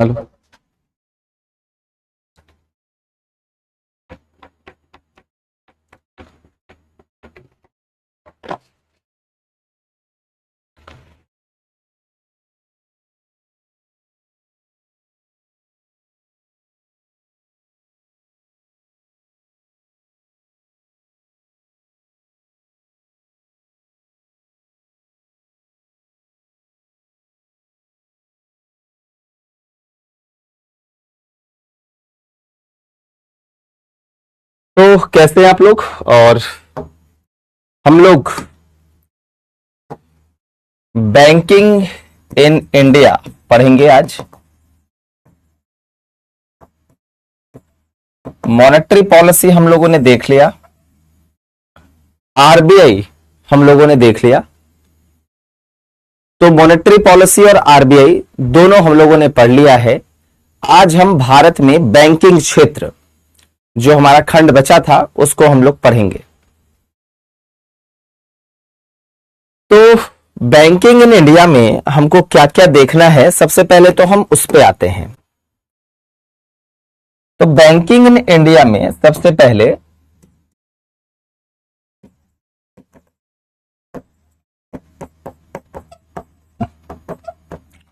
Hello. तो कैसे हैं आप लोग? और हम लोग बैंकिंग इन इंडिया पढ़ेंगे आज। मॉनेटरी पॉलिसी हम लोगों ने देख लिया, आरबीआई हम लोगों ने देख लिया। तो मॉनेटरी पॉलिसी और आरबीआई दोनों हम लोगों ने पढ़ लिया है। आज हम भारत में बैंकिंग क्षेत्र, जो हमारा खंड बचा था, उसको हम लोग पढ़ेंगे। तो बैंकिंग इन इंडिया में हमको क्या क्या देखना है, सबसे पहले तो हम उस पे आते हैं। तो बैंकिंग इन इंडिया में सबसे पहले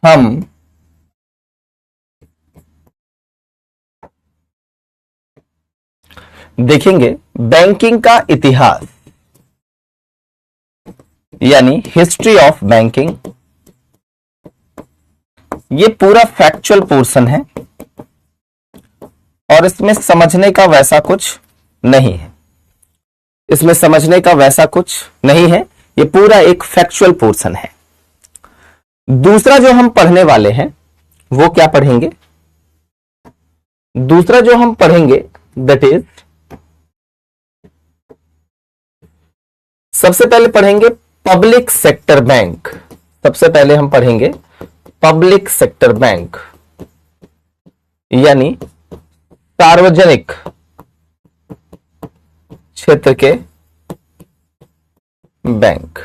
हम देखेंगे बैंकिंग का इतिहास, यानी हिस्ट्री ऑफ बैंकिंग। ये पूरा फैक्चुअल पोर्शन है और इसमें समझने का वैसा कुछ नहीं है। इसमें समझने का वैसा कुछ नहीं है, ये पूरा एक फैक्चुअल पोर्शन है। दूसरा जो हम पढ़ने वाले हैं वो क्या पढ़ेंगे? दूसरा जो हम पढ़ेंगे दैट इज, सबसे पहले पढ़ेंगे पब्लिक सेक्टर बैंक। सबसे पहले हम पढ़ेंगे पब्लिक सेक्टर बैंक, यानी सार्वजनिक क्षेत्र के बैंक।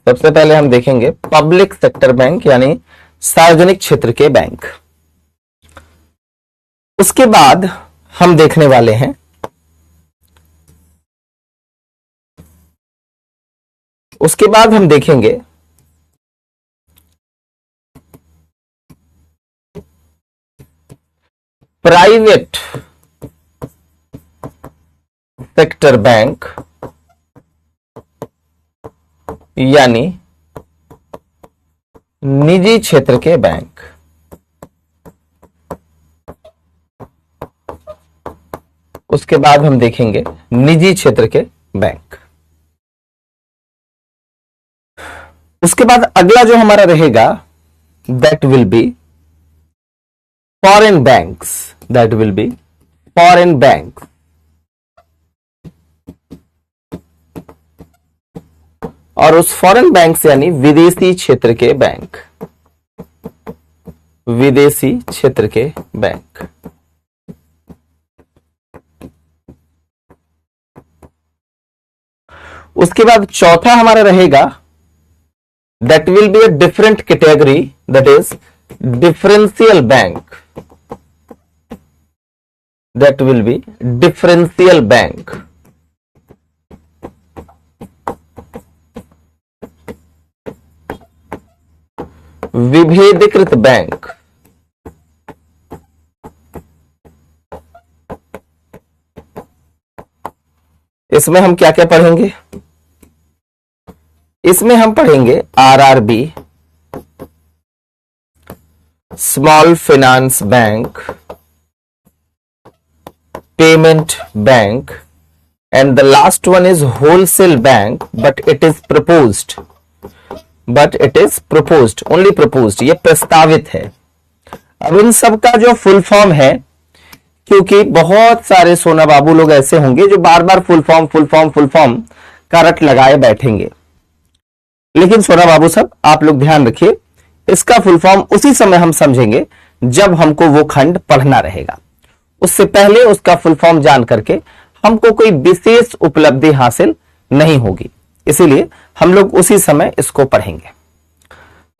सबसे पहले हम देखेंगे पब्लिक सेक्टर बैंक, यानी सार्वजनिक क्षेत्र के बैंक। उसके बाद हम देखने वाले हैं उसके बाद हम देखेंगे प्राइवेट सेक्टर बैंक, यानी निजी क्षेत्र के बैंक। उसके बाद हम देखेंगे निजी क्षेत्र के बैंक। उसके बाद अगला जो हमारा रहेगा that will B foreign banks. That will B foreign bank, और उस फॉरेन बैंक से यानी विदेशी क्षेत्र के बैंक। विदेशी क्षेत्र के बैंक। उसके बाद चौथा हमारा रहेगा that will be a different category, that is differential bank. That will be differential bank. विभेदीकृत बैंक। इसमें हम क्या क्या पढ़ेंगे? इसमें हम पढ़ेंगे RRB, small finance bank, payment bank, and the last one is wholesale bank, but it is proposed. Only proposed, ये प्रस्तावित है। अब इन सब का जो फुल फॉर्म है, क्योंकि बहुत सारे सोना बाबू लोग ऐसे होंगे जो बार बार फुल फॉर्म का रट लगाए बैठेंगे, लेकिन सोना बाबू सब आप लोग ध्यान रखिए, इसका फुल फॉर्म उसी समय हम समझेंगे जब हमको वो खंड पढ़ना रहेगा। उससे पहले उसका फुल फॉर्म जान करके हमको कोई विशेष उपलब्धि हासिल नहीं होगी, इसीलिए हम लोग उसी समय इसको पढ़ेंगे।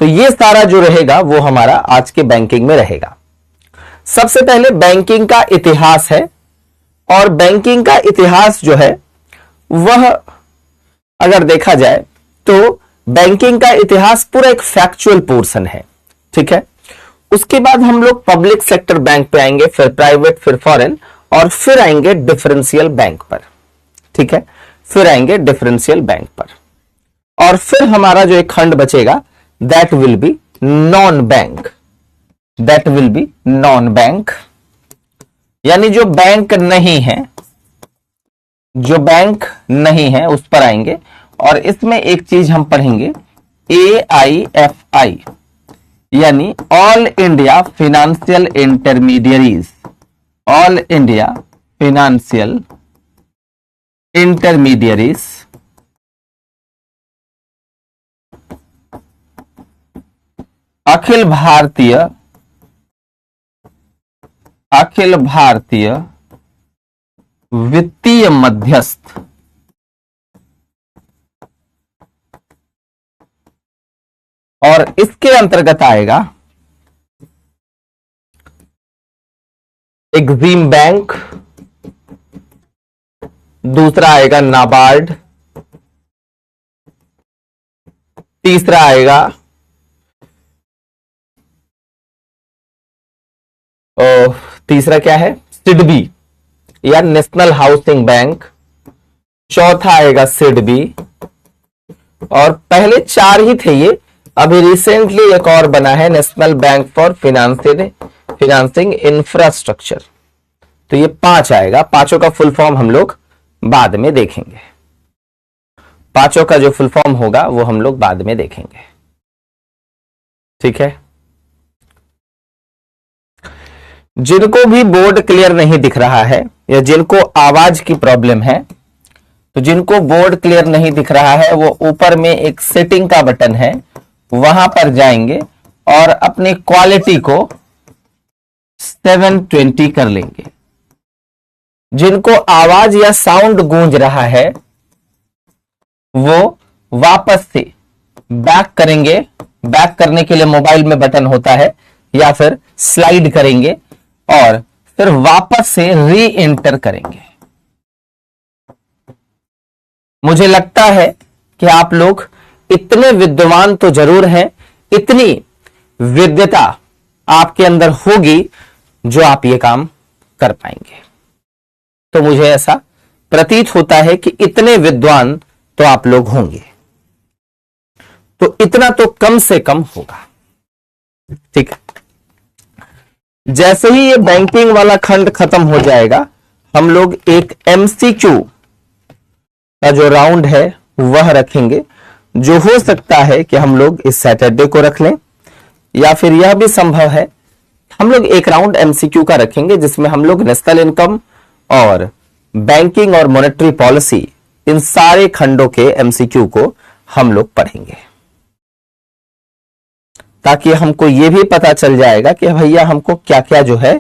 तो ये सारा जो रहेगा वो हमारा आज के बैंकिंग में रहेगा। सबसे पहले बैंकिंग का इतिहास है, और बैंकिंग का इतिहास जो है वह अगर देखा जाए तो बैंकिंग का इतिहास पूरा एक फैक्चुअल पोर्शन है, ठीक है। उसके बाद हम लोग पब्लिक सेक्टर बैंक पे आएंगे, फिर प्राइवेट, फिर फॉरेन, और फिर आएंगे डिफरेंशियल बैंक पर, ठीक है। फिर आएंगे डिफरेंशियल बैंक पर, और फिर हमारा जो एक खंड बचेगा that will B non bank, that will B non bank, यानी जो बैंक नहीं है, जो बैंक नहीं है उस पर आएंगे। और इसमें एक चीज हम पढ़ेंगे AIFI, यानी all India financial intermediaries, all India financial intermediaries, अखिल भारतीय वित्तीय मध्यस्थ, और इसके अंतर्गत आएगा एग्जिम बैंक, दूसरा आएगा नाबार्ड, तीसरा आएगा तीसरा क्या है, सिडबी या नेशनल हाउसिंग बैंक, चौथा आएगा सिडबी, और पहले 4 ही थे ये, अभी रिसेंटली एक और बना है national bank for financing infrastructure. तो ये 5 आएगा। पांचों का फुल फॉर्म हम लोग बाद में देखेंगे, पांचों का जो फुल फॉर्म होगा वो हम लोग बाद में देखेंगे, ठीक है। जिनको भी बोर्ड क्लियर नहीं दिख रहा है या जिनको आवाज की प्रॉब्लम है, तो जिनको बोर्ड क्लियर नहीं दिख रहा है वो ऊपर में एक सेटिंग का बटन है, वहां पर जाएंगे और अपनी क्वालिटी को 720 कर लेंगे। जिनको आवाज या साउंड गूंज रहा है वो वापस से बैक करेंगे, बैक करने के लिए मोबाइल में बटन होता है, या फिर स्लाइड करेंगे और फिर वापस से री एंटर करेंगे। मुझे लगता है कि आप लोग इतने विद्वान तो जरूर हैं, इतनी विद्यता आपके अंदर होगी जो आप ये काम कर पाएंगे। तो मुझे ऐसा प्रतीत होता है कि इतने विद्वान तो आप लोग होंगे, तो इतना तो कम से कम होगा, ठीक है। जैसे ही ये बैंकिंग वाला खंड खत्म हो जाएगा, हम लोग एक MCQ का जो राउंड है वह रखेंगे, जो हो सकता है कि हम लोग इस सैटरडे को रख लें, या फिर यह भी संभव है हम लोग एक राउंड MCQ का रखेंगे जिसमें हम लोग नेशनल इनकम और बैंकिंग और मॉनेटरी पॉलिसी, इन सारे खंडों के MCQ को हम लोग पढ़ेंगे, ताकि हमको यह भी पता चल जाएगा कि भैया हमको क्या क्या जो है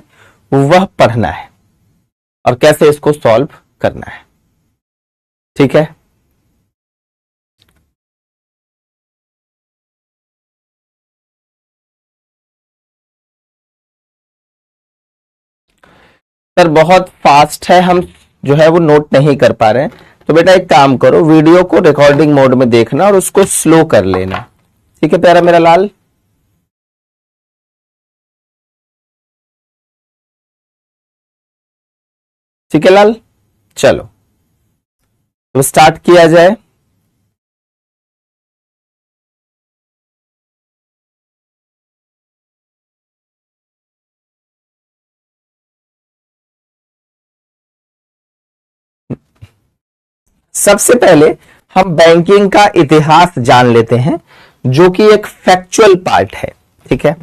वह पढ़ना है और कैसे इसको सॉल्व करना है, ठीक है। सर बहुत फास्ट है, हम जो है वो नोट नहीं कर पा रहे हैं, तो बेटा एक काम करो, वीडियो को रिकॉर्डिंग मोड में देखना और उसको स्लो कर लेना, ठीक है प्यारा मेरा लाल। ठीक है लाल, चलो तो स्टार्ट किया जाए। सबसे पहले हम बैंकिंग का इतिहास जान लेते हैं, जो कि एक फैक्चुअल पार्ट है, ठीक है।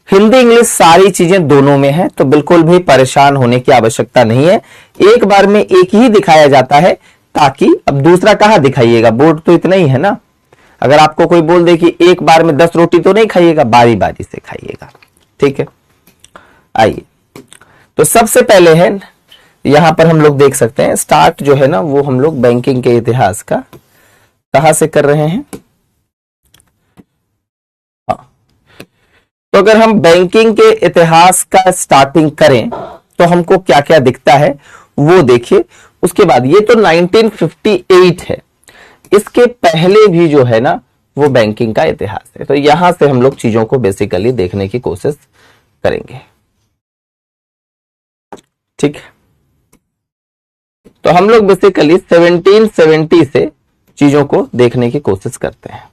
हिंदी इंग्लिश सारी चीजें दोनों में है, तो बिल्कुल भी परेशान होने की आवश्यकता नहीं है। एक बार में एक ही दिखाया जाता है, ताकि अब दूसरा कहां दिखाइएगा, बोर्ड तो इतना ही है ना। अगर आपको कोई बोल दे कि एक बार में 10 रोटी तो नहीं खाइएगा, बारी बारी से खाइएगा, ठीक है। आइए, तो सबसे पहले है यहां पर हम लोग देख सकते हैं स्टार्ट जो है ना वो हम लोग बैंकिंग के इतिहास का कहां से कर रहे हैं। तो अगर हम बैंकिंग के इतिहास का स्टार्टिंग करें तो हमको क्या क्या दिखता है वो देखिए। उसके बाद ये तो 1958 है, इसके पहले भी जो है ना वो बैंकिंग का इतिहास है। तो यहां से हम लोग चीजों को बेसिकली देखने की कोशिश करेंगे। ठीक है, तो हम लोग बेसिकली 1770 से चीजों को देखने की कोशिश करते हैं।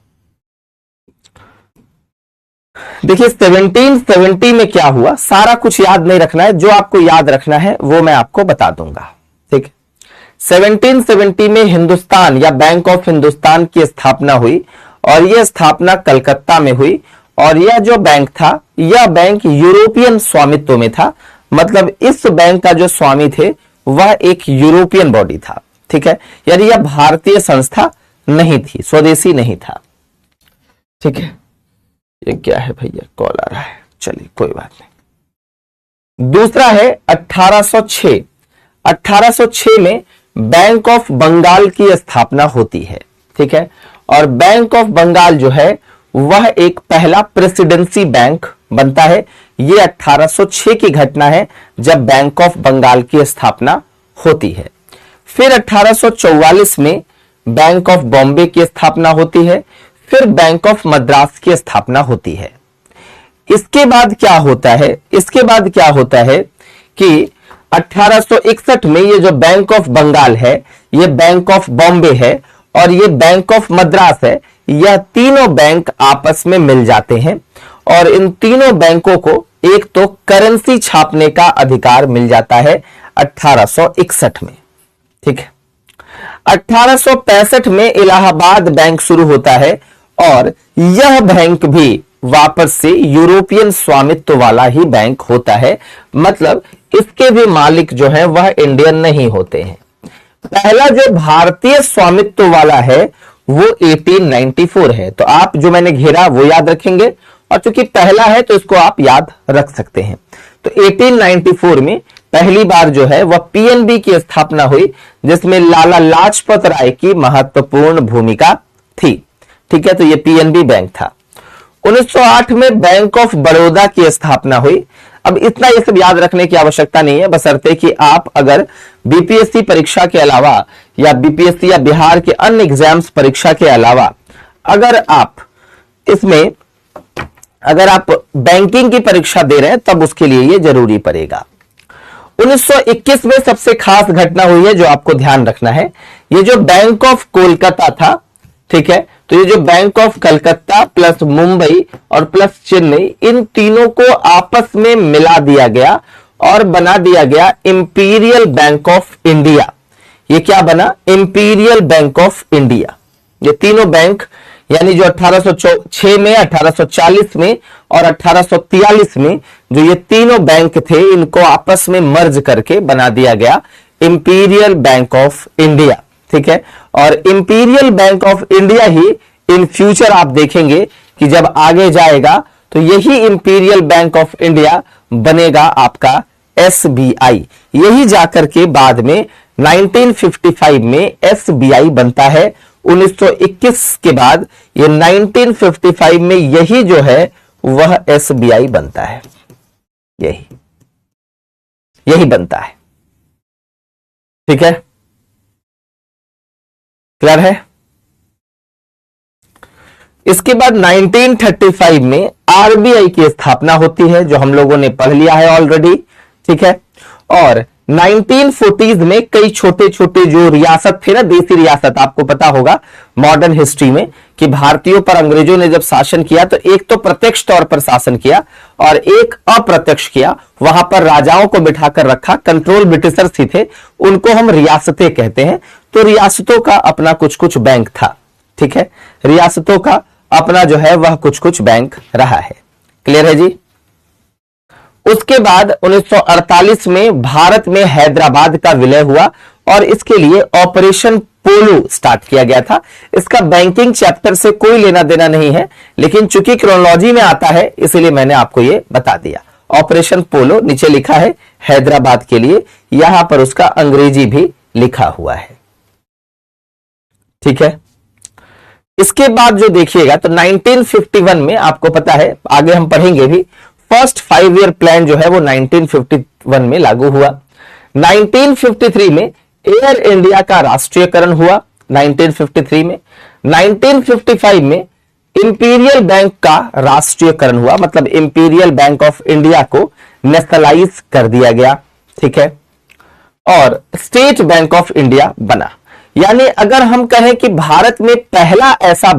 देखिए 1770 में क्या हुआ, सारा कुछ याद नहीं रखना है, जो आपको याद रखना है वो मैं आपको बता दूंगा। ठीक है, 1770 में हिंदुस्तान या बैंक ऑफ हिंदुस्तान की स्थापना हुई और यह स्थापना कलकत्ता में हुई। और यह जो बैंक था, यह बैंक यूरोपियन स्वामित्व में था, मतलब इस बैंक का जो स्वामी थे वह एक यूरोपियन बॉडी था। ठीक है, यानी यह भारतीय संस्था नहीं थी, स्वदेशी नहीं था। ठीक है, ये क्या है भैया, कॉल आ रहा है, चलिए कोई बात नहीं। दूसरा है 1806। 1806 में बैंक ऑफ बंगाल की स्थापना होती है। ठीक है, और बैंक ऑफ बंगाल जो है वह एक पहला प्रेसिडेंसी बैंक बनता है। यह 1806 की घटना है जब बैंक ऑफ बंगाल की स्थापना होती है। फिर 1844 में बैंक ऑफ बॉम्बे की स्थापना होती है। फिर बैंक ऑफ मद्रास की स्थापना होती है। इसके बाद क्या होता है, इसके बाद क्या होता है कि 1861 में ये जो बैंक ऑफ बंगाल है, ये बैंक ऑफ बॉम्बे है और ये बैंक ऑफ मद्रास है, यह तीनों बैंक आपस में मिल जाते हैं और इन तीनों बैंकों को एक तो करेंसी छापने का अधिकार मिल जाता है 1861 में। ठीक है, 1865 में इलाहाबाद बैंक शुरू होता है और यह बैंक भी वापस से यूरोपियन स्वामित्व वाला ही बैंक होता है, मतलब इसके भी मालिक जो है वह इंडियन नहीं होते हैं। पहला जो भारतीय स्वामित्व वाला है वो 1894 है। तो आप जो मैंने घेरा वो याद रखेंगे और चूंकि पहला है तो इसको आप याद रख सकते हैं। तो 1894 में पहली बार जो है वह पीएनबी की स्थापना हुई, जिसमें लाला लाजपत राय की महत्वपूर्ण भूमिका थी। ठीक है, तो ये पीएनबी बैंक था। 1908 में बैंक ऑफ बड़ौदा की स्थापना हुई। अब इतना ये सब याद रखने की आवश्यकता नहीं है, बशर्ते कि आप अगर बीपीएससी परीक्षा के अलावा या बीपीएससी या बिहार के अन्य एग्जाम्स परीक्षा के अलावा अगर आप बैंकिंग की परीक्षा दे रहे हैं तब उसके लिए ये जरूरी पड़ेगा। 1921 में सबसे खास घटना हुई है जो आपको ध्यान रखना है। ये जो बैंक ऑफ कोलकाता था, ठीक है, तो ये जो bank of Calcutta plus Mumbai और प्लस चेन्नई, इन तीनों को आपस में मिला दिया गया और बना दिया गया इंपीरियल बैंक ऑफ इंडिया। ये क्या बना, इंपीरियल बैंक ऑफ इंडिया। ये तीनों बैंक यानी जो 1806 में, 1840 में और 1843 में जो ये तीनों बैंक थे, इनको आपस में मर्ज करके बना दिया गया इंपीरियल बैंक ऑफ इंडिया। ठीक है, और imperial bank of India he in future आप देखेंगे कि जब आगे जाएगा तो यही इंपीरियल बैंक ऑफ इंडिया बनेगा आपका एसबीआई। यही जाकर के बाद में 1955 में एसबीआई बनता है। 1921 के बाद ये 1955 में यही जो है वह एसबीआई बनता है। यही बनता है। ठीक है, क्लियर है। इसके बाद 1935 में आरबीआई की स्थापना होती है, जो हम लोगों ने पढ़ लिया है ऑलरेडी। ठीक है, और 1940s में कई छोटे छोटे जो रियासत थे ना, देसी रियासत, आपको पता होगा मॉडर्न हिस्ट्री में कि भारतीयों पर अंग्रेजों ने जब शासन किया तो एक तो प्रत्यक्ष तौर पर शासन किया और एक अप्रत्यक्ष किया। वहां पर राजाओं को बिठाकर रखा, कंट्रोल ब्रिटिशर्स ही थे, उनको हम रियासतें कहते हैं। तो रियासतों का अपना कुछ कुछ बैंक था। ठीक है, रियासतों का अपना जो है वह कुछ कुछ बैंक रहा है। क्लियर है जी। उसके बाद 1948 में भारत में हैदराबाद का विलय हुआ और इसके लिए ऑपरेशन पोलो स्टार्ट किया गया था। इसका बैंकिंग चैप्टर से कोई लेना देना नहीं है, लेकिन चूंकि क्रोनोलॉजी में आता है इसलिए मैंने आपको यह बता दिया। ऑपरेशन पोलो नीचे लिखा है हैदराबाद के लिए, यहां पर उसका अंग्रेजी भी लिखा हुआ है। ठीक है, इसके बाद जो देखिएगा तो 1951 में आपको पता है, आगे हम पढ़ेंगे भी, फर्स्ट 5 ईयर प्लान जो है वो 1951 में लागू हुआ। 1953 में एयर इंडिया का राष्ट्रीयकरण हुआ 1953 में। 1955 में इंपीरियल बैंक का राष्ट्रीयकरण हुआ, मतलब इंपीरियल बैंक ऑफ इंडिया को नेशनलाइज कर दिया गया, ठीक है, और स्टेट बैंक ऑफ इंडिया बना। यानी अगर हम कहें कि भारत में पहला ऐसा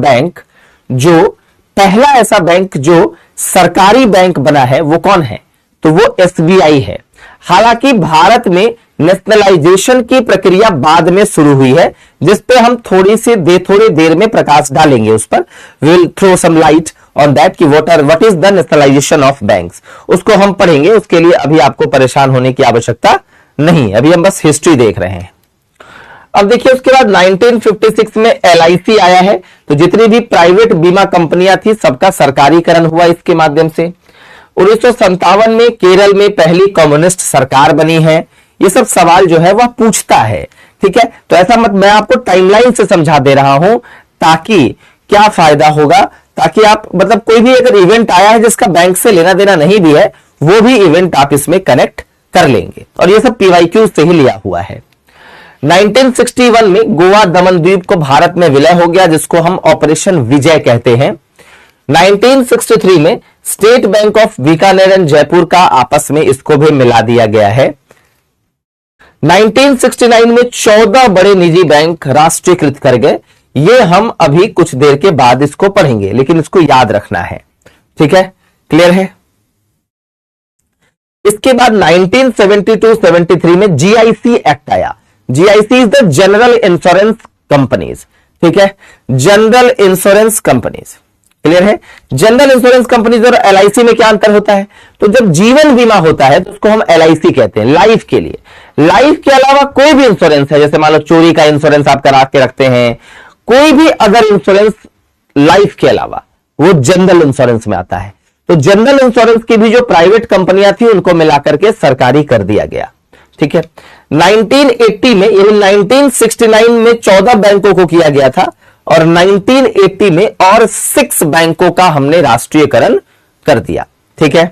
बैंक जो सरकारी बैंक बना है वो कौन है, तो वो एसबीआई है। हालांकि भारत में नेशनलाइजेशन की प्रक्रिया बाद में शुरू हुई है, जिस पे हम थोड़ी देर में प्रकाश डालेंगे, उस पर will throw some light on that कि what is the nationalization of banks, उसको हम पढ़ेंगे। उसके लिए अभी आपको परेशान होने की आवश्यकता नहीं, अभी हम बस हिस्ट्री देख रहे हैं। अब देखिए उसके बाद 1956 में एलआईसी आया है, तो जितनी भी प्राइवेट बीमा कंपनियां थी सबका सरकारीकरण हुआ इसके माध्यम से। 1957 में केरल में पहली कम्युनिस्ट सरकार बनी है। ये सब सवाल जो है वह पूछता है, ठीक है, तो ऐसा मत, मैं आपको टाइमलाइन से समझा दे रहा हूं ताकि क्या फायदा होगा, ताकि आप मतलब कोई भी अगर इवेंट आया है जिसका बैंक से लेना देना नहीं भी है, वो भी इवेंट आप इसमें कनेक्ट कर लेंगे, और ये सब पीवाईक्यू से ही लिया हुआ है। 1961 में गोवा दमन द्वीप को भारत में विलय हो गया, जिसको हम ऑपरेशन विजय कहते हैं। 1963 में state bank of Bikaner and Jaipur का आपस में इसको भी मिला दिया गया है। 1969 में 14 बड़े निजी बैंक राष्ट्रीयकृत कर गए। ये हम अभी कुछ देर के बाद इसको पढ़ेंगे, लेकिन इसको याद रखना है, ठीक है, क्लियर है। इसके बाद 1972-73 में जीआईसी एक्ट आया। GIC is the general insurance companies, ठीक है, जनरल इंश्योरेंस कंपनीज, क्लियर है। जनरल इंश्योरेंस कंपनीज और एलआईसी में क्या अंतर होता है, तो जब जीवन बीमा होता है तो उसको हम एलआईसी कहते हैं लाइफ के लिए। लाइफ के अलावा कोई भी इंश्योरेंस है, जैसे मान लो चोरी का इंश्योरेंस आप करा के रखते हैं, कोई भी अदर इंश्योरेंस लाइफ के अलावा, वो जनरल इंश्योरेंस में आता है। तो जनरल इंश्योरेंस की भी जो प्राइवेट कंपनियां थी उनको मिलाकर के सरकारी कर दिया गया, ठीक है। 1980 में, यानी 1969 में 14 बैंकों को किया गया था, और 1980 में और 6 बैंकों का हमने राष्ट्रीयकरण कर दिया, ठीक है।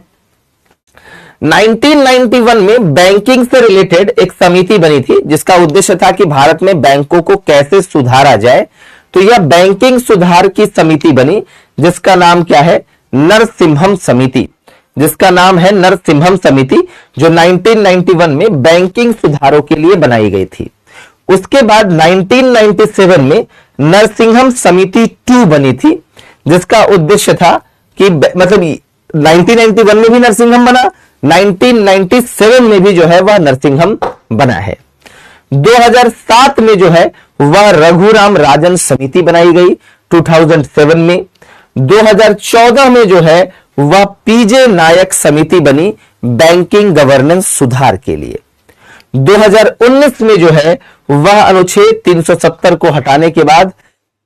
1991 में बैंकिंग से रिलेटेड एक समिति बनी थी, जिसका उद्देश्य था कि भारत में बैंकों को कैसे सुधारा जाए। तो यह बैंकिंग सुधार की समिति बनी, जिसका नाम क्या है, नरसिम्हम समिति, जिसका नाम है नरसिम्हम समिति, जो 1991 में बैंकिंग सुधारों के लिए बनाई गई थी। उसके बाद 1997 में नरसिम्हम समिति 2 बनी थी, जिसका उद्देश्य था कि मतलब 1991 में भी नरसिम्हम बना, 1997 में भी जो है वह नरसिम्हम बना है। 2007 में जो है वह रघुराम राजन समिति बनाई गई 2007 में। 2014 में जो है वह पीजे नायक समिति बनी बैंकिंग गवर्नेंस सुधार के लिए। 2019 में जो है वह अनुच्छेद 370 को हटाने के बाद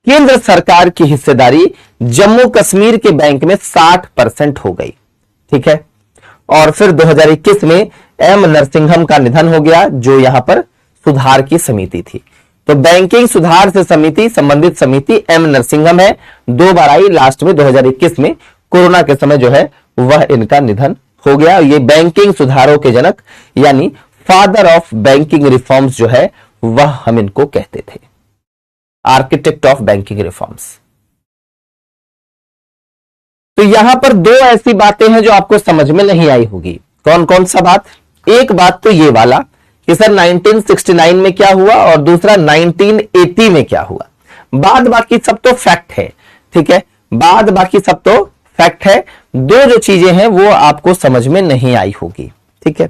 केंद्र सरकार की हिस्सेदारी जम्मू कश्मीर के बैंक में 60% हो गई, ठीक है। और फिर 2021 में एम नरसिम्हम का निधन हो गया, जो यहां पर सुधार की समिति थी। तो बैंकिंग सुधार से संबंधित समिति एम नरसिम्हम है, 2 बार आई, लास्ट में 2021 में कोरोना के समय जो है वह इनका निधन हो गया। ये बैंकिंग सुधारों के जनक यानी फादर ऑफ बैंकिंग रिफॉर्म्स जो है वह हम इनको कहते थे, आर्किटेक्ट ऑफ बैंकिंग रिफॉर्म्स। तो यहां पर 2 ऐसी बातें हैं जो आपको समझ में नहीं आई होगी। कौन कौन सा बात? एक बात तो ये वाला कि सर 1969 में क्या हुआ, और दूसरा 1980 में क्या हुआ। बाद बाकी सब तो फैक्ट है, ठीक है, बाद बाकी सब तो फैक्ट है। 2 जो चीजें हैं वो आपको समझ में नहीं आई होगी, ठीक है।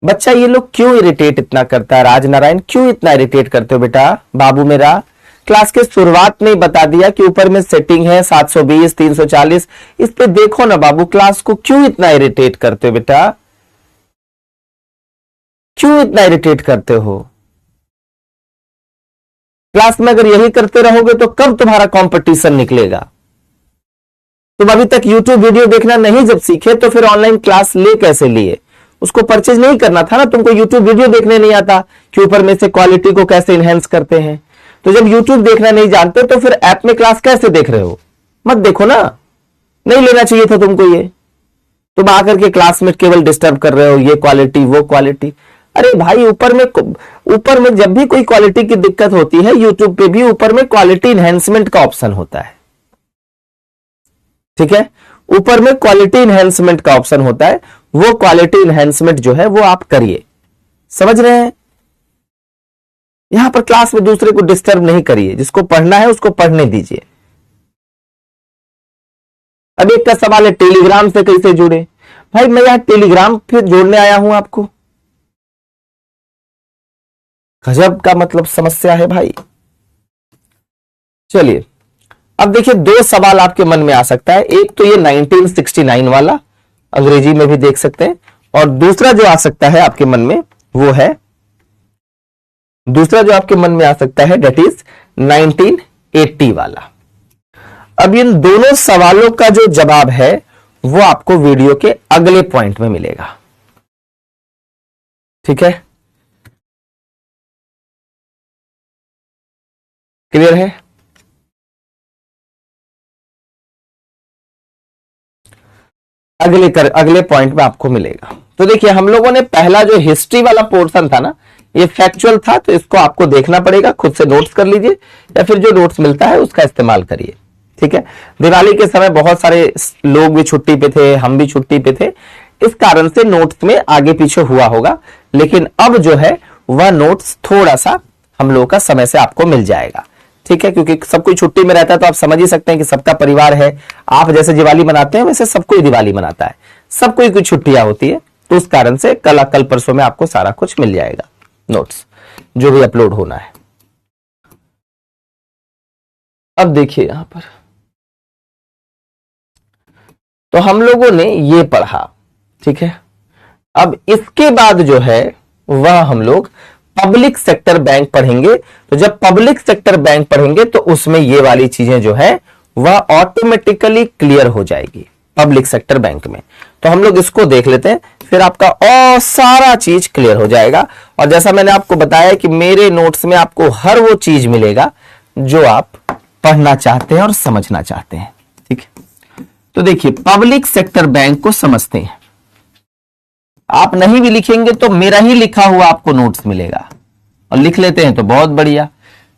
बच्चा ये लोग क्यों इरिटेट इतना करता है, राजनारायण क्यों इतना इरिटेट करते हो बेटा? बाबू मेरा क्लास के शुरुआत में ही बता दिया कि ऊपर में सेटिंग है 720 340, इस पे देखो ना बाबू, क्लास को क्यों इतना इरिटेट करते हो बेटा, क्यों इतना इरिटेट करते हो? क्लास में अगर यही करते रहोगे तो कब तुम्हारा कंपटीशन निकलेगा? तुम अभी तक YouTube वीडियो देखना नहीं जब सीखे तो फिर ऑनलाइन क्लास ले कैसे लिए? उसको परचेज नहीं करना था ना, तुमको YouTube वीडियो देखने नहीं आता कि ऊपर में से क्वालिटी को कैसे इनहेंस करते हैं। तो जब YouTube देखना नहीं जानते तो फिर ऐप में क्लास कैसे देख रहे हो? मत देखो ना, नहीं लेना चाहिए था तुमको ये। तुम आकर के क्लास में केवल डिस्टर्ब कर रहे हो, ये क्वालिटी वो क्वालिटी। अरे भाई, ऊपर में जब भी कोई क्वालिटी की दिक्कत होती है, यूट्यूब पे भी ऊपर में क्वालिटी इनहेंसमेंट का ऑप्शन होता है। ठीक है, ऊपर में क्वालिटी इनहेंसमेंट का ऑप्शन होता है, वो क्वालिटी इनहेंसमेंट जो है वो आप करिए। समझ रहे हैं? यहां पर क्लास में दूसरे को डिस्टर्ब नहीं करिए, जिसको पढ़ना है उसको पढ़ने दीजिए। अब एक का सवाल है टेलीग्राम से कैसे जुड़े? भाई मैं यहां टेलीग्राम फिर जोड़ने आया हूं आपको। गजब का मतलब समस्या है भाई। चलिए अब देखिए, दो सवाल आपके मन में आ सकता है। एक तो ये 1969 वाला, अंग्रेजी में भी देख सकते हैं, और दूसरा जो आ सकता है आपके मन में वो है, दूसरा जो आपके मन में आ सकता है डेट इज 1980 वाला। अब इन दोनों सवालों का जो जवाब है वो आपको वीडियो के अगले पॉइंट में मिलेगा। ठीक है, क्लियर है? अगले पॉइंट में आपको मिलेगा। तो देखिए, हम लोगों ने पहला जो हिस्ट्री वाला पोर्शन था ना, ये फैक्चुअल था, तो इसको आपको देखना पड़ेगा, खुद से नोट्स कर लीजिए या फिर जो नोट्स मिलता है उसका इस्तेमाल करिए। ठीक है, दिवाली के समय बहुत सारे लोग भी छुट्टी पे थे, हम भी छुट्टी पे थे, इस कारण से नोट्स में आगे पीछे हुआ होगा, लेकिन अब जो है वह नोट्स थोड़ा सा हम लोगों का समय से आपको मिल जाएगा। ठीक है, क्योंकि सब कोई छुट्टी में रहता है, तो आप समझ ही सकते हैं कि सबका परिवार है। आप जैसे दिवाली मनाते हैं वैसे सब कोई दिवाली मनाता है, सब कोई कुछ छुट्टियां होती है, तो उस कारण से कल परसों में आपको सारा कुछ मिल जाएगा, नोट्स जो भी अपलोड होना है। अब देखिए यहां पर, तो हम लोगों ने ये पढ़ा। ठीक है, अब इसके बाद जो है वह हम लोग पब्लिक सेक्टर बैंक पढ़ेंगे। तो जब पब्लिक सेक्टर बैंक पढ़ेंगे तो उसमें ये वाली चीजें जो है वह ऑटोमेटिकली क्लियर हो जाएगी पब्लिक सेक्टर बैंक में। तो हम लोग इसको देख लेते हैं, फिर आपका और सारा चीज क्लियर हो जाएगा। और जैसा मैंने आपको बताया कि मेरे नोट्स में आपको हर वो चीज मिलेगा जो आप पढ़ना चाहते हैं और समझना चाहते हैं। ठीक है, तो देखिए पब्लिक सेक्टर बैंक को समझते हैं। आप नहीं भी लिखेंगे तो मेरा ही लिखा हुआ आपको नोट्स मिलेगा, और लिख लेते हैं तो बहुत बढ़िया।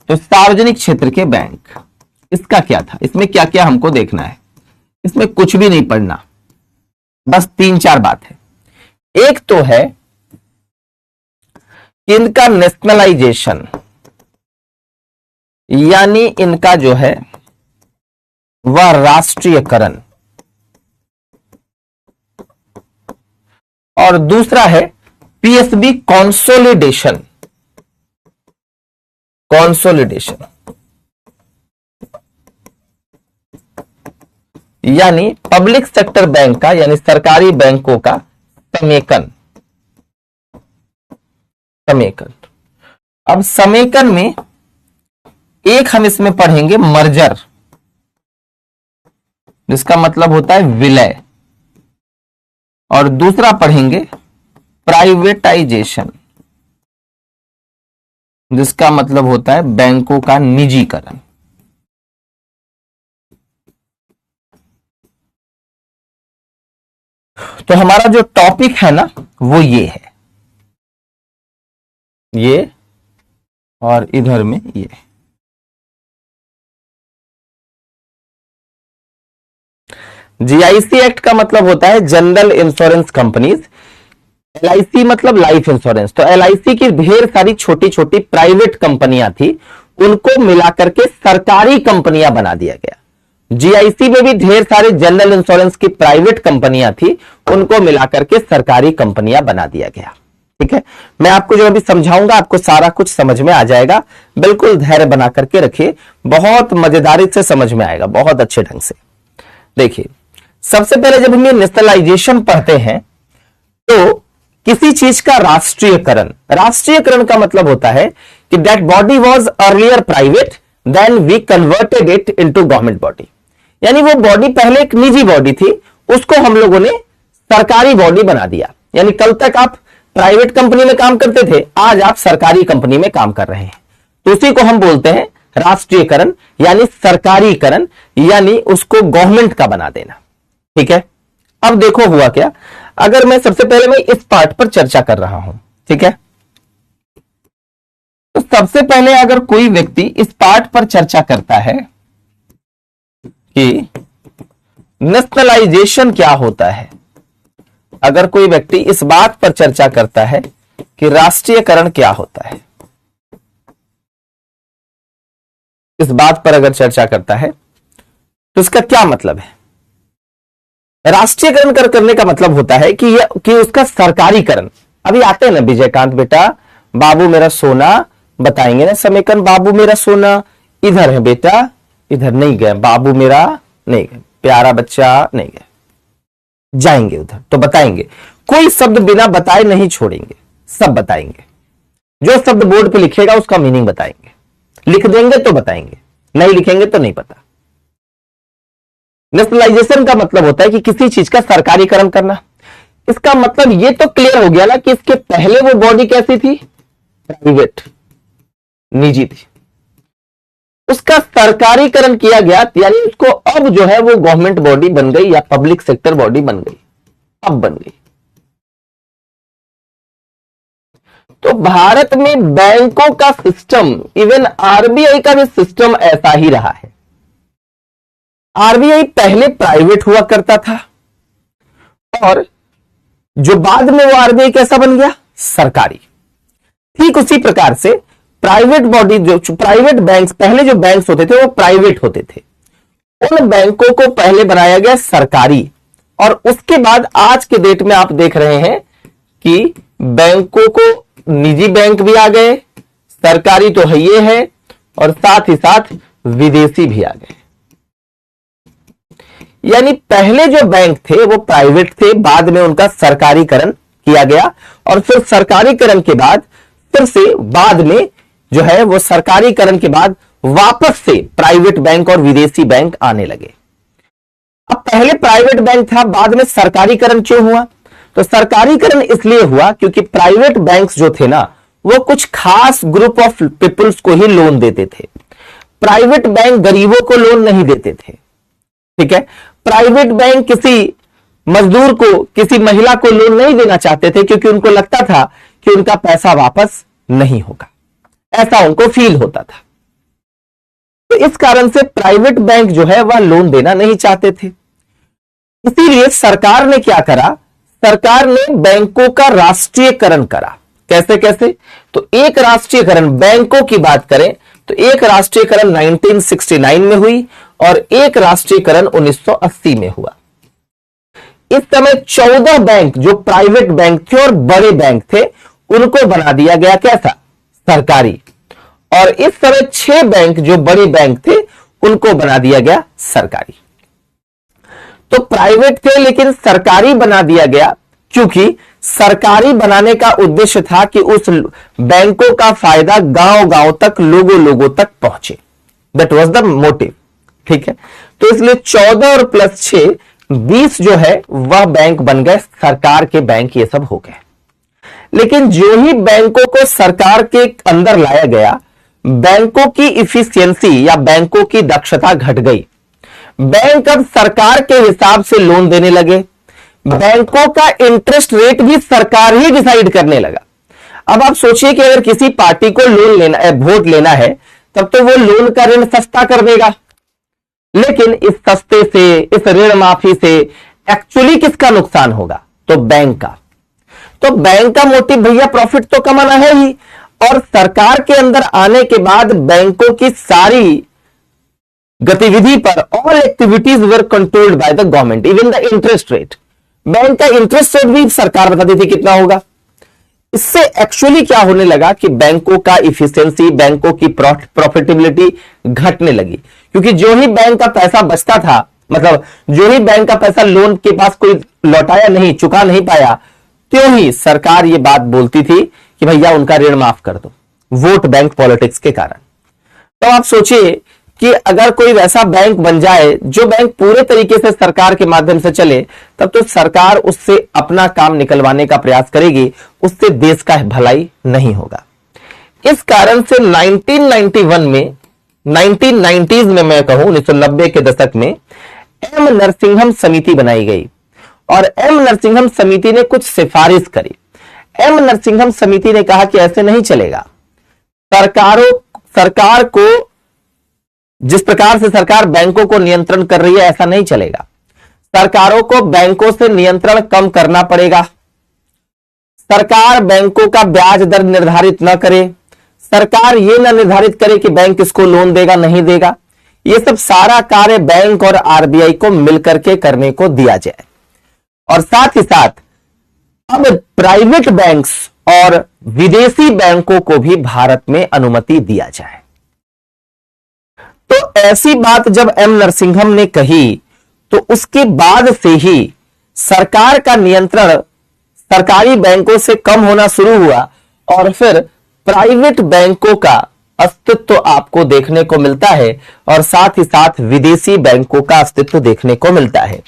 तो सार्वजनिक क्षेत्र के बैंक, इसका क्या था, इसमें क्या क्या हमको देखना है? इसमें कुछ भी नहीं पढ़ना, बस 3-4 बात है। एक तो है इनका नेशनलाइजेशन, यानी इनका जो है वह राष्ट्रीयकरण, और दूसरा है पीएसबी कंसोलिडेशन। यानी पब्लिक सेक्टर बैंक का, यानी सरकारी बैंकों का समेकन। अब समेकन में एक हम इसमें पढ़ेंगे मर्जर, जिसका मतलब होता है विलय, और दूसरा पढ़ेंगे प्राइवेटाइजेशन, जिसका मतलब होता है बैंकों का निजीकरण। तो हमारा जो टॉपिक है ना वो ये है, ये और इधर में ये। जीआईसी एक्ट का मतलब होता है जनरल इंश्योरेंस कंपनीज। एलआईसी मतलब लाइफ इंश्योरेंस। तो एलआईसी की ढेर सारी छोटी छोटी प्राइवेट कंपनियां थी, उनको मिलाकर के सरकारी कंपनियां बना दिया गया। जीआईसी में भी ढेर सारे जनरल इंश्योरेंस की प्राइवेट कंपनियां थी, उनको मिलाकर के सरकारी कंपनियां बना दिया गया। ठीक है, मैं आपको जो अभी समझाऊंगा आपको सारा कुछ समझ में आ जाएगा। बिल्कुल धैर्य बना करके रखिए, बहुत मजेदारी से समझ में आएगा, बहुत अच्छे ढंग से। देखिए सबसे पहले जब हम ये नेशनलाइजेशन पढ़ते हैं तो किसी चीज का राष्ट्रीयकरण का मतलब होता है कि that body was earlier private, then we converted it into government body. यानी वो बॉडी पहले एक निजी बॉडी थी, उसको हम लोगों ने सरकारी बॉडी बना दिया। यानी कल तक आप प्राइवेट कंपनी में काम करते थे, आज आप सरकारी कंपनी में काम कर रहे हैं। तो उसी को हम बोलते हैं राष्ट्रीयकरण, यानी सरकारीकरण, यानी उसको गवर्नमेंट का बना देना। ठीक है, अब देखो हुआ क्या। अगर मैं सबसे पहले मैं इस पार्ट पर चर्चा कर रहा हूं, ठीक है, तो सबसे पहले अगर कोई व्यक्ति इस पार्ट पर चर्चा करता है कि नेशनलाइजेशन क्या होता है, अगर कोई व्यक्ति इस बात पर चर्चा करता है कि राष्ट्रीयकरण क्या होता है, इस बात पर अगर चर्चा करता है तो इसका क्या मतलब है। राष्ट्रीयकरण करने का मतलब होता है कि उसका सरकारीकरण। अभी आते हैं ना विजयकांत बेटा, बाबू मेरा सोना, बताएंगे ना समीकरण, बाबू मेरा सोना इधर है बेटा, इधर नहीं गए, बाबू मेरा नहीं गए, प्यारा बच्चा नहीं गए, जाएंगे उधर तो बताएंगे। कोई शब्द बिना बताए नहीं छोड़ेंगे, सब बताएंगे। जो शब्द बोर्ड पे लिखेगा उसका मीनिंग बताएंगे, लिख देंगे तो बताएंगे, नहीं लिखेंगे तो नहीं पता। नेशनलाइजेशन का मतलब होता है कि किसी चीज का सरकारीकरण करना। इसका मतलब ये तो क्लियर हो गया ना कि इसके पहले वो बॉडी कैसी थी, प्राइवेट, निजी थी, उसका सरकारीकरण किया गया, यानी उसको अब जो है वो गवर्नमेंट बॉडी बन गई या पब्लिक सेक्टर बॉडी बन गई, अब बन गई। तो भारत में बैंकों का सिस्टम, इवन आरबीआई का भी सिस्टम ऐसा ही रहा है। आरबीआई पहले प्राइवेट हुआ करता था और जो बाद में वो आरबीआई कैसा बन गया, सरकारी। ठीक उसी प्रकार से प्राइवेट बॉडी, जो प्राइवेट बैंक्स, पहले जो बैंक्स होते थे वो प्राइवेट होते थे, उन बैंकों को पहले बनाया गया सरकारी, और उसके बाद आज के डेट में आप देख रहे हैं कि बैंकों को निजी बैंक भी आ गए, सरकारी तो है ये है, और साथ ही साथ विदेशी भी आ गए। यानी पहले जो बैंक थे वो प्राइवेट थे, बाद में उनका सरकारीकरण किया गया, और फिर सरकारीकरण के बाद फिर से बाद में जो है वो सरकारीकरण के बाद वापस से प्राइवेट बैंक और विदेशी बैंक आने लगे। अब पहले प्राइवेट बैंक था, बाद में सरकारीकरण क्यों हुआ, तो सरकारीकरण इसलिए हुआ क्योंकि प्राइवेट बैंक्स जो थे ना वो कुछ खास ग्रुप ऑफ पीपल्स को ही लोन देते थे। प्राइवेट बैंक गरीबों को लोन नहीं देते थे। ठीक है, प्राइवेट बैंक किसी मजदूर को, किसी महिला को लोन नहीं देना चाहते थे, क्योंकि उनको लगता था कि उनका पैसा वापस नहीं होगा, ऐसा उनको फील होता था। तो इस कारण से प्राइवेट बैंक जो है वह लोन देना नहीं चाहते थे। इसीलिए सरकार ने क्या करा, सरकार ने बैंकों का राष्ट्रीयकरण करा। कैसे कैसे, तो एक राष्ट्रीयकरण, बैंकों की बात करें तो एक राष्ट्रीयकरण 1969 में हुई और एक राष्ट्रीयकरण 1980 में हुआ। इस समय 14 बैंक जो प्राइवेट बैंक थे और बड़े बैंक थे उनको बना दिया गया कैसा, सरकारी, और इस समय 6 बैंक जो बड़े बैंक थे उनको बना दिया गया सरकारी। तो प्राइवेट थे लेकिन सरकारी बना दिया गया, क्योंकि सरकारी बनाने का उद्देश्य था कि उस बैंकों का फायदा गांव-गांव तक, लोगों तक पहुंचे। That was the motive. ठीक है, तो इसलिए 14 और प्लस 6 20 जो है वह बैंक बन गए, सरकार के बैंक ये सब हो गए। लेकिन जो ही बैंकों को सरकार के अंदर लाया गया, बैंकों की इफिशियंसी या बैंकों की दक्षता घट गई। बैंक अब सरकार के हिसाब से लोन देने लगे, बैंकों का इंटरेस्ट रेट भी सरकार ही डिसाइड करने लगा। अब आप सोचिए कि अगर किसी पार्टी को लोन लेना है, वोट लेना है, तब तो वो लोन का ऋण सस्ता कर देगा, लेकिन इस सस्ते से, इस ऋण माफी से एक्चुअली किसका नुकसान होगा, तो बैंक का। तो बैंक का मोटिव भैया प्रॉफिट तो कमाना है ही, और सरकार के अंदर आने के बाद बैंकों की सारी गतिविधि पर all activities were controlled by the government, even the interest rate. Bank का इंटरेस्ट रेट भी सरकार बताती थी कितना होगा। इससे एक्चुअली क्या होने लगा कि बैंकों का इफिशियंसी, बैंकों की प्रॉफिटेबिलिटी घटने लगी, क्योंकि जो ही बैंक का पैसा बचता था, मतलब जो ही बैंक का पैसा लोन के पास कोई लौटाया नहीं, चुका नहीं पाया, त्यों ही सरकार ये बात बोलती थी कि भैया उनका ऋण माफ कर दो, वोट बैंक पॉलिटिक्स के कारण। तो आप सोचिए कि अगर कोई वैसा बैंक बन जाए जो बैंक पूरे तरीके से सरकार के माध्यम से चले, तब तो सरकार उससे अपना काम निकलवाने का प्रयास करेगी, उससे देश का भलाई नहीं होगा। इस कारण से 1991 में 1990s में मैं कहूं 1990 के दशक में एम नरसिंघम समिति बनाई गई और एम नरसिंघम समिति ने कुछ सिफारिश करी। एम नरसिंघम समिति ने कहा कि ऐसे नहीं चलेगा, सरकार को जिस प्रकार से सरकार बैंकों को नियंत्रण कर रही है ऐसा नहीं चलेगा, सरकारों को बैंकों से नियंत्रण कम करना पड़ेगा। सरकार बैंकों का ब्याज दर निर्धारित न करे, सरकार यह न निर्धारित करे कि बैंक इसको लोन देगा नहीं देगा, यह सब सारा कार्य बैंक और आरबीआई को मिलकर के करने को दिया जाए। और साथ ही साथ अब प्राइवेट बैंक्स और विदेशी बैंकों को भी भारत में अनुमति दिया जाए। तो ऐसी बात जब एम नरसिंघम ने कही तो उसके बाद से ही सरकार का नियंत्रण सरकारी बैंकों से कम होना शुरू हुआ और फिर प्राइवेट बैंकों का अस्तित्व आपको देखने को मिलता है और साथ ही साथ विदेशी बैंकों का अस्तित्व देखने को मिलता है।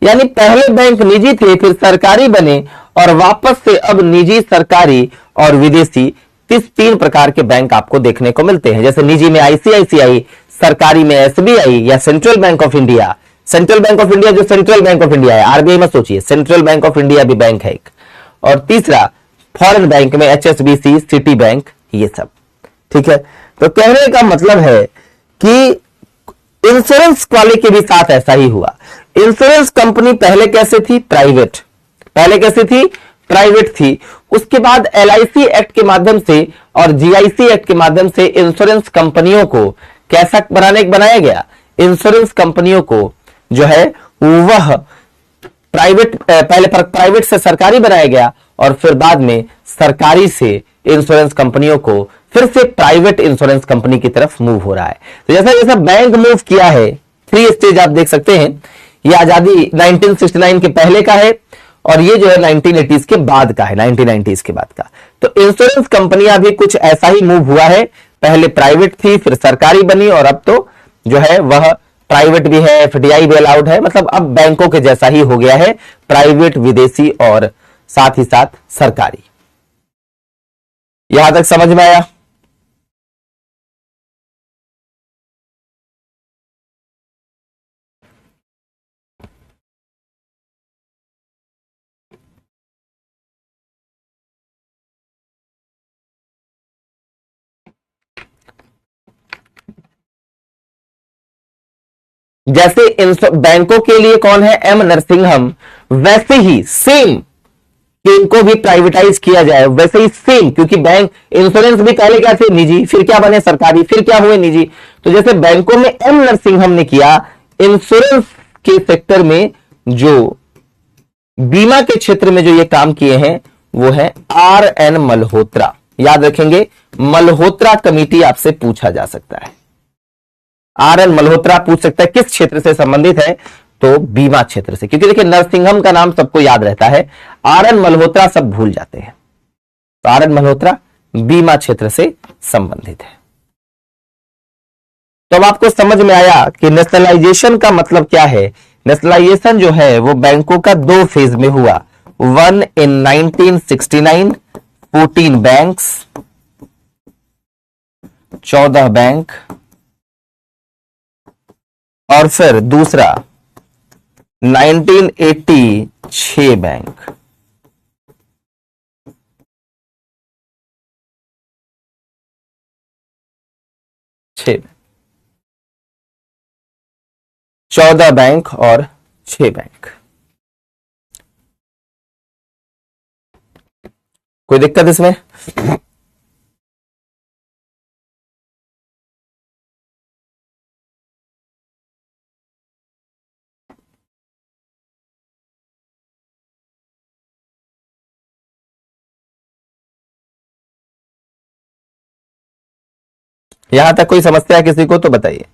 यानी पहले बैंक निजी थे, फिर सरकारी बने और वापस से अब निजी, सरकारी और विदेशी तीन प्रकार के बैंक आपको देखने को मिलते हैं। जैसे निजी में आईसीआईसीआई, सरकारी में एसबीआई या central bank of India. Central bank of India जो सेंट्रल बैंक ऑफ इंडिया है, आरबीआई मत सोचिए, सेंट्रल बैंक ऑफ इंडिया भी बैंक है एक। और तीसरा फॉरेन बैंक में एचएसबीसी, सिटी बैंक, ये सब। ठीक है, तो कहने का मतलब है कि इंश्योरेंस वाले के भी साथ ऐसा ही हुआ। इंश्योरेंस कंपनी पहले कैसे थी? प्राइवेट। पहले कैसे थी? प्राइवेट थी। उसके बाद एलआईसी एक्ट के माध्यम से और जीआईसी एक्ट के माध्यम से इंश्योरेंस कंपनियों को कैसा बनाया गया? इंश्योरेंस कंपनियों को जो है वह पहले प्राइवेट से सरकारी बनाया गया और फिर बाद में सरकारी से इंश्योरेंस कंपनियों को फिर से प्राइवेट इंश्योरेंस कंपनी की तरफ मूव हो रहा है। तो जैसा जैसा बैंक मूव किया है, 3 स्टेज आप देख सकते हैं। ये आजादी 1969 के पहले का है और ये जो है 1980s के बाद का है, 1990s के बाद का। तो इंश्योरेंस कंपनियां भी कुछ ऐसा ही मूव हुआ है, पहले प्राइवेट थी फिर सरकारी बनी और अब तो जो है वह प्राइवेट भी है, एफडीआई भी अलाउड है। मतलब अब बैंकों के जैसा ही हो गया है, प्राइवेट, विदेशी और साथ ही साथ सरकारी। यहां तक समझ में आया? जैसे बैंकों के लिए कौन है? एम नरसिंघम। वैसे ही सेम कि इनको भी प्राइवेटाइज किया जाए, वैसे ही सेम, क्योंकि बैंक इंश्योरेंस भी पहले क्या थे? निजी, फिर क्या बने? सरकारी, फिर क्या हुए? निजी। तो जैसे बैंकों में एम नरसिंघम ने किया, इंश्योरेंस के सेक्टर में जो बीमा के क्षेत्र में जो ये काम किए हैं वो है आर एन मल्होत्रा। याद रखेंगे, मल्होत्रा कमेटी आपसे पूछा जा सकता है। आर एन मल्होत्रा पूछ सकता है किस क्षेत्र से संबंधित है? तो बीमा क्षेत्र से, क्योंकि देखिए नरसिंघम का नाम सबको याद रहता है, आर एन मल्होत्रा सब भूल जाते हैं। तो आर एन मल्होत्रा बीमा क्षेत्र से संबंधित है। तो अब आपको समझ में आया कि नेशनलाइजेशन का मतलब क्या है। नेशनलाइजेशन जो है वो बैंकों का 2 फेज में हुआ। 1 in 1969, 14 बैंक्स, 14 बैंक, और फिर दूसरा 1980, 6 बैंक। छह 14 बैंक और 6 बैंक। कोई दिक्कत इसमें? यहां तक कोई समस्या है किसी को तो बताइए।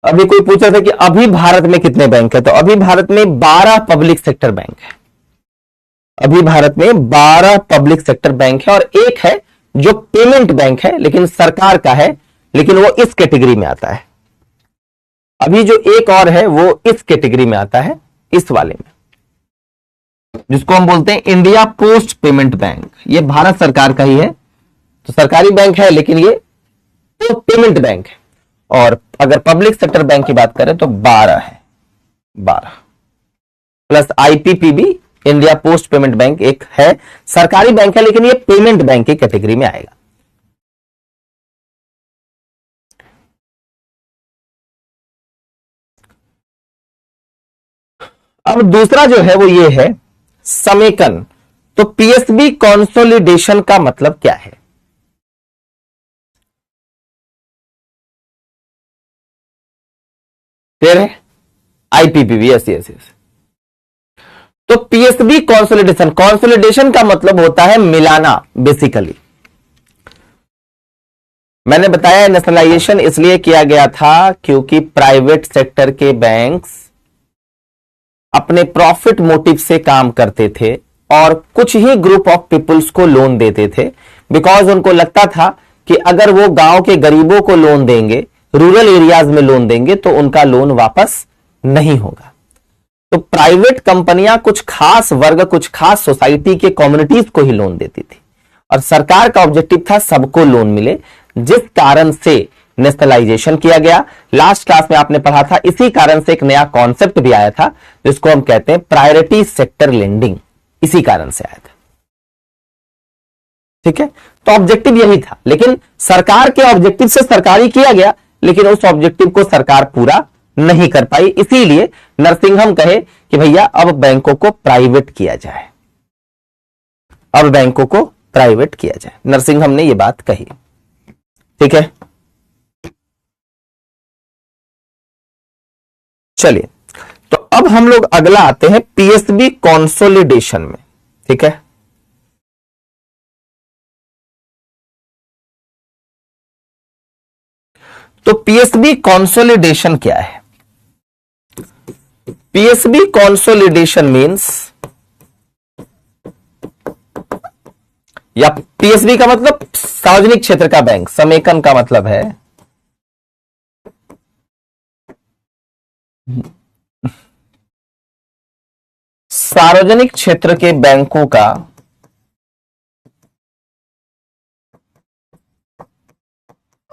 अभी कोई पूछ रहा था कि अभी भारत में कितने बैंक है, तो अभी भारत में 12 पब्लिक सेक्टर बैंक है। अभी भारत में 12 पब्लिक सेक्टर बैंक है और एक है जो पेमेंट बैंक है, लेकिन सरकार का है, लेकिन वो इस कैटेगरी में आता है। अभी जो एक और है वो इस कैटेगरी में आता है, इस वाले में, जिसको हम बोलते हैं इंडिया पोस्ट पेमेंट बैंक। ये भारत सरकार का ही है, तो सरकारी बैंक है, लेकिन ये तो पेमेंट बैंक है। और अगर पब्लिक सेक्टर बैंक की बात करें तो 12 है, 12 plus IPPB, India post payment bank एक है, सरकारी बैंक है, लेकिन ये पेमेंट बैंक की कैटेगरी में आएगा। अब दूसरा जो है वो ये है समेकन। तो पीएसबी कंसोलिडेशन का मतलब क्या है? फिर है आईपीपीबी, यस यस यस। तो पीएसबी कंसोलिडेशन, कंसोलिडेशन का मतलब होता है मिलाना बेसिकली। मैंने बताया नेशनलाइजेशन इसलिए किया गया था क्योंकि प्राइवेट सेक्टर के बैंक्स अपने प्रॉफिट मोटिव से काम करते थे और कुछ ही ग्रुप ऑफ पीपल्स को लोन देते थे, बिकॉज उनको लगता था कि अगर वो गांव के गरीबों को लोन देंगे, रूरल एरियाज में लोन देंगे, तो उनका लोन वापस नहीं होगा। तो प्राइवेट कंपनियां कुछ खास वर्ग, कुछ खास सोसाइटी के कम्युनिटीज को ही लोन देती थी और सरकार का ऑब्जेक्टिव था सबको लोन मिले, जिस कारण से नेशनलाइजेशन किया गया। लास्ट क्लास में आपने पढ़ा था, इसी कारण से एक नया कॉन्सेप्ट भी आया था जिसको हम कहते हैं प्रायोरिटी सेक्टर लेंडिंग, इसी कारण से आया था। ठीक है, तो ऑब्जेक्टिव यही था, लेकिन सरकार के ऑब्जेक्टिव से सरकारी किया गया, लेकिन उस ऑब्जेक्टिव को सरकार पूरा नहीं कर पाई। इसीलिए नरसिंहम कहे कि भैया अब बैंकों को प्राइवेट किया जाए, अब बैंकों को प्राइवेट किया जाए। नरसिंहम ने यह बात कही। ठीक है, चलिए, तो अब हम लोग अगला आते हैं पीएसबी कंसोलिडेशन में। ठीक है, तो पीएसबी कंसोलिडेशन क्या है? पीएसबी कंसोलिडेशन मींस, या पीएसबी का मतलब सार्वजनिक क्षेत्र का बैंक, समेकन का मतलब है सार्वजनिक क्षेत्र के बैंकों का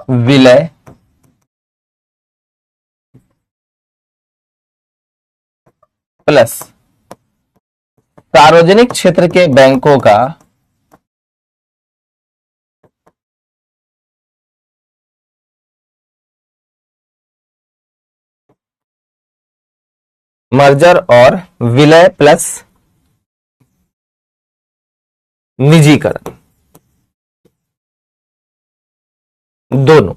विलय प्लस सार्वजनिक क्षेत्र के बैंकों का मर्जर और विलय प्लस निजीकरण, दोनों,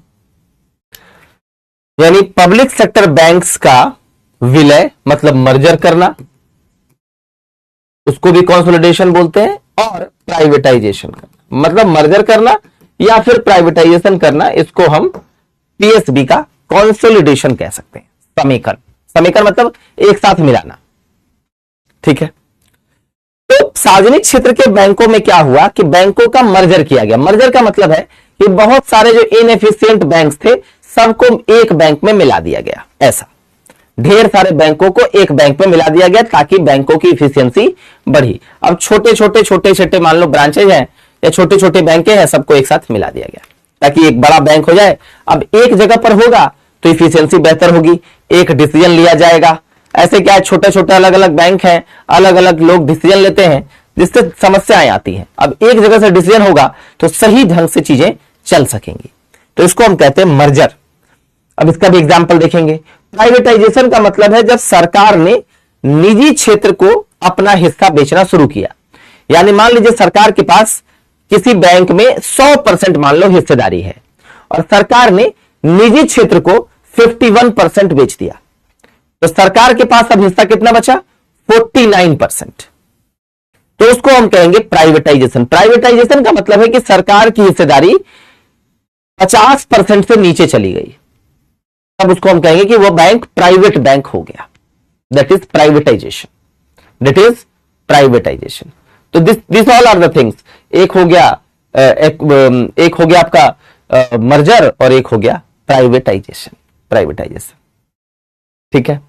यानी पब्लिक सेक्टर बैंक्स का विलय मतलब मर्जर करना, उसको भी कंसोलिडेशन बोलते हैं, और प्राइवेटाइजेशन करना मतलब मर्जर करना या फिर प्राइवेटाइजेशन करना, इसको हम पीएसबी का कंसोलिडेशन कह सकते हैं। समेकन, समेकन मतलब एक साथ मिलाना। ठीक है, तो सार्वजनिक क्षेत्र के बैंकों में क्या हुआ कि बैंकों का मर्जर किया गया। मर्जर का मतलब है कि बहुत सारे जो इनएफिशिएंट बैंक्स थे सबको एक बैंक में मिला दिया गया। ऐसा ढेर सारे बैंकों को एक बैंक में मिला दिया गया ताकि बैंकों की इफिशियंसी बढ़ी। अब छोटे छोटे मान लो ब्रांचेज हैं या छोटे छोटे बैंकें हैं, सबको एक साथ मिला दिया गया ताकि एक बड़ा बैंक हो जाए। अब एक जगह पर होगा तो इफिशियंसी बेहतर होगी, एक डिसीजन लिया जाएगा। ऐसे क्या है, छोटे छोटे अलग अलग बैंक हैं, अलग अलग लोग डिसीजन लेते हैं, जिससे समस्याएं आती हैं। अब एक जगह से डिसीजन होगा तो सही ढंग से चीजें चल सकेंगी, तो इसको हम कहते हैं मर्जर। अब इसका भी एग्जाम्पल देखेंगे। प्राइवेटाइजेशन का मतलब है जब सरकार ने निजी क्षेत्र को अपना हिस्सा बेचना शुरू किया। यानी मान लीजिए सरकार के पास किसी बैंक में 100% मान लो हिस्सेदारी है और सरकार ने निजी क्षेत्र को 51% बेच दिया, तो सरकार के पास अब हिस्सा कितना बचा? 49%। तो उसको हम कहेंगे प्राइवेटाइजेशन। प्राइवेटाइजेशन का मतलब है कि सरकार की हिस्सेदारी 50% से नीचे चली गई, तब उसको हम कहेंगे कि वो बैंक प्राइवेट बैंक हो गया। That is privatization, that is privatization. तो this all are the things. एक हो गया एक हो गया आपका मर्जर और एक हो गया प्राइवेटाइजेशन। ठीक है,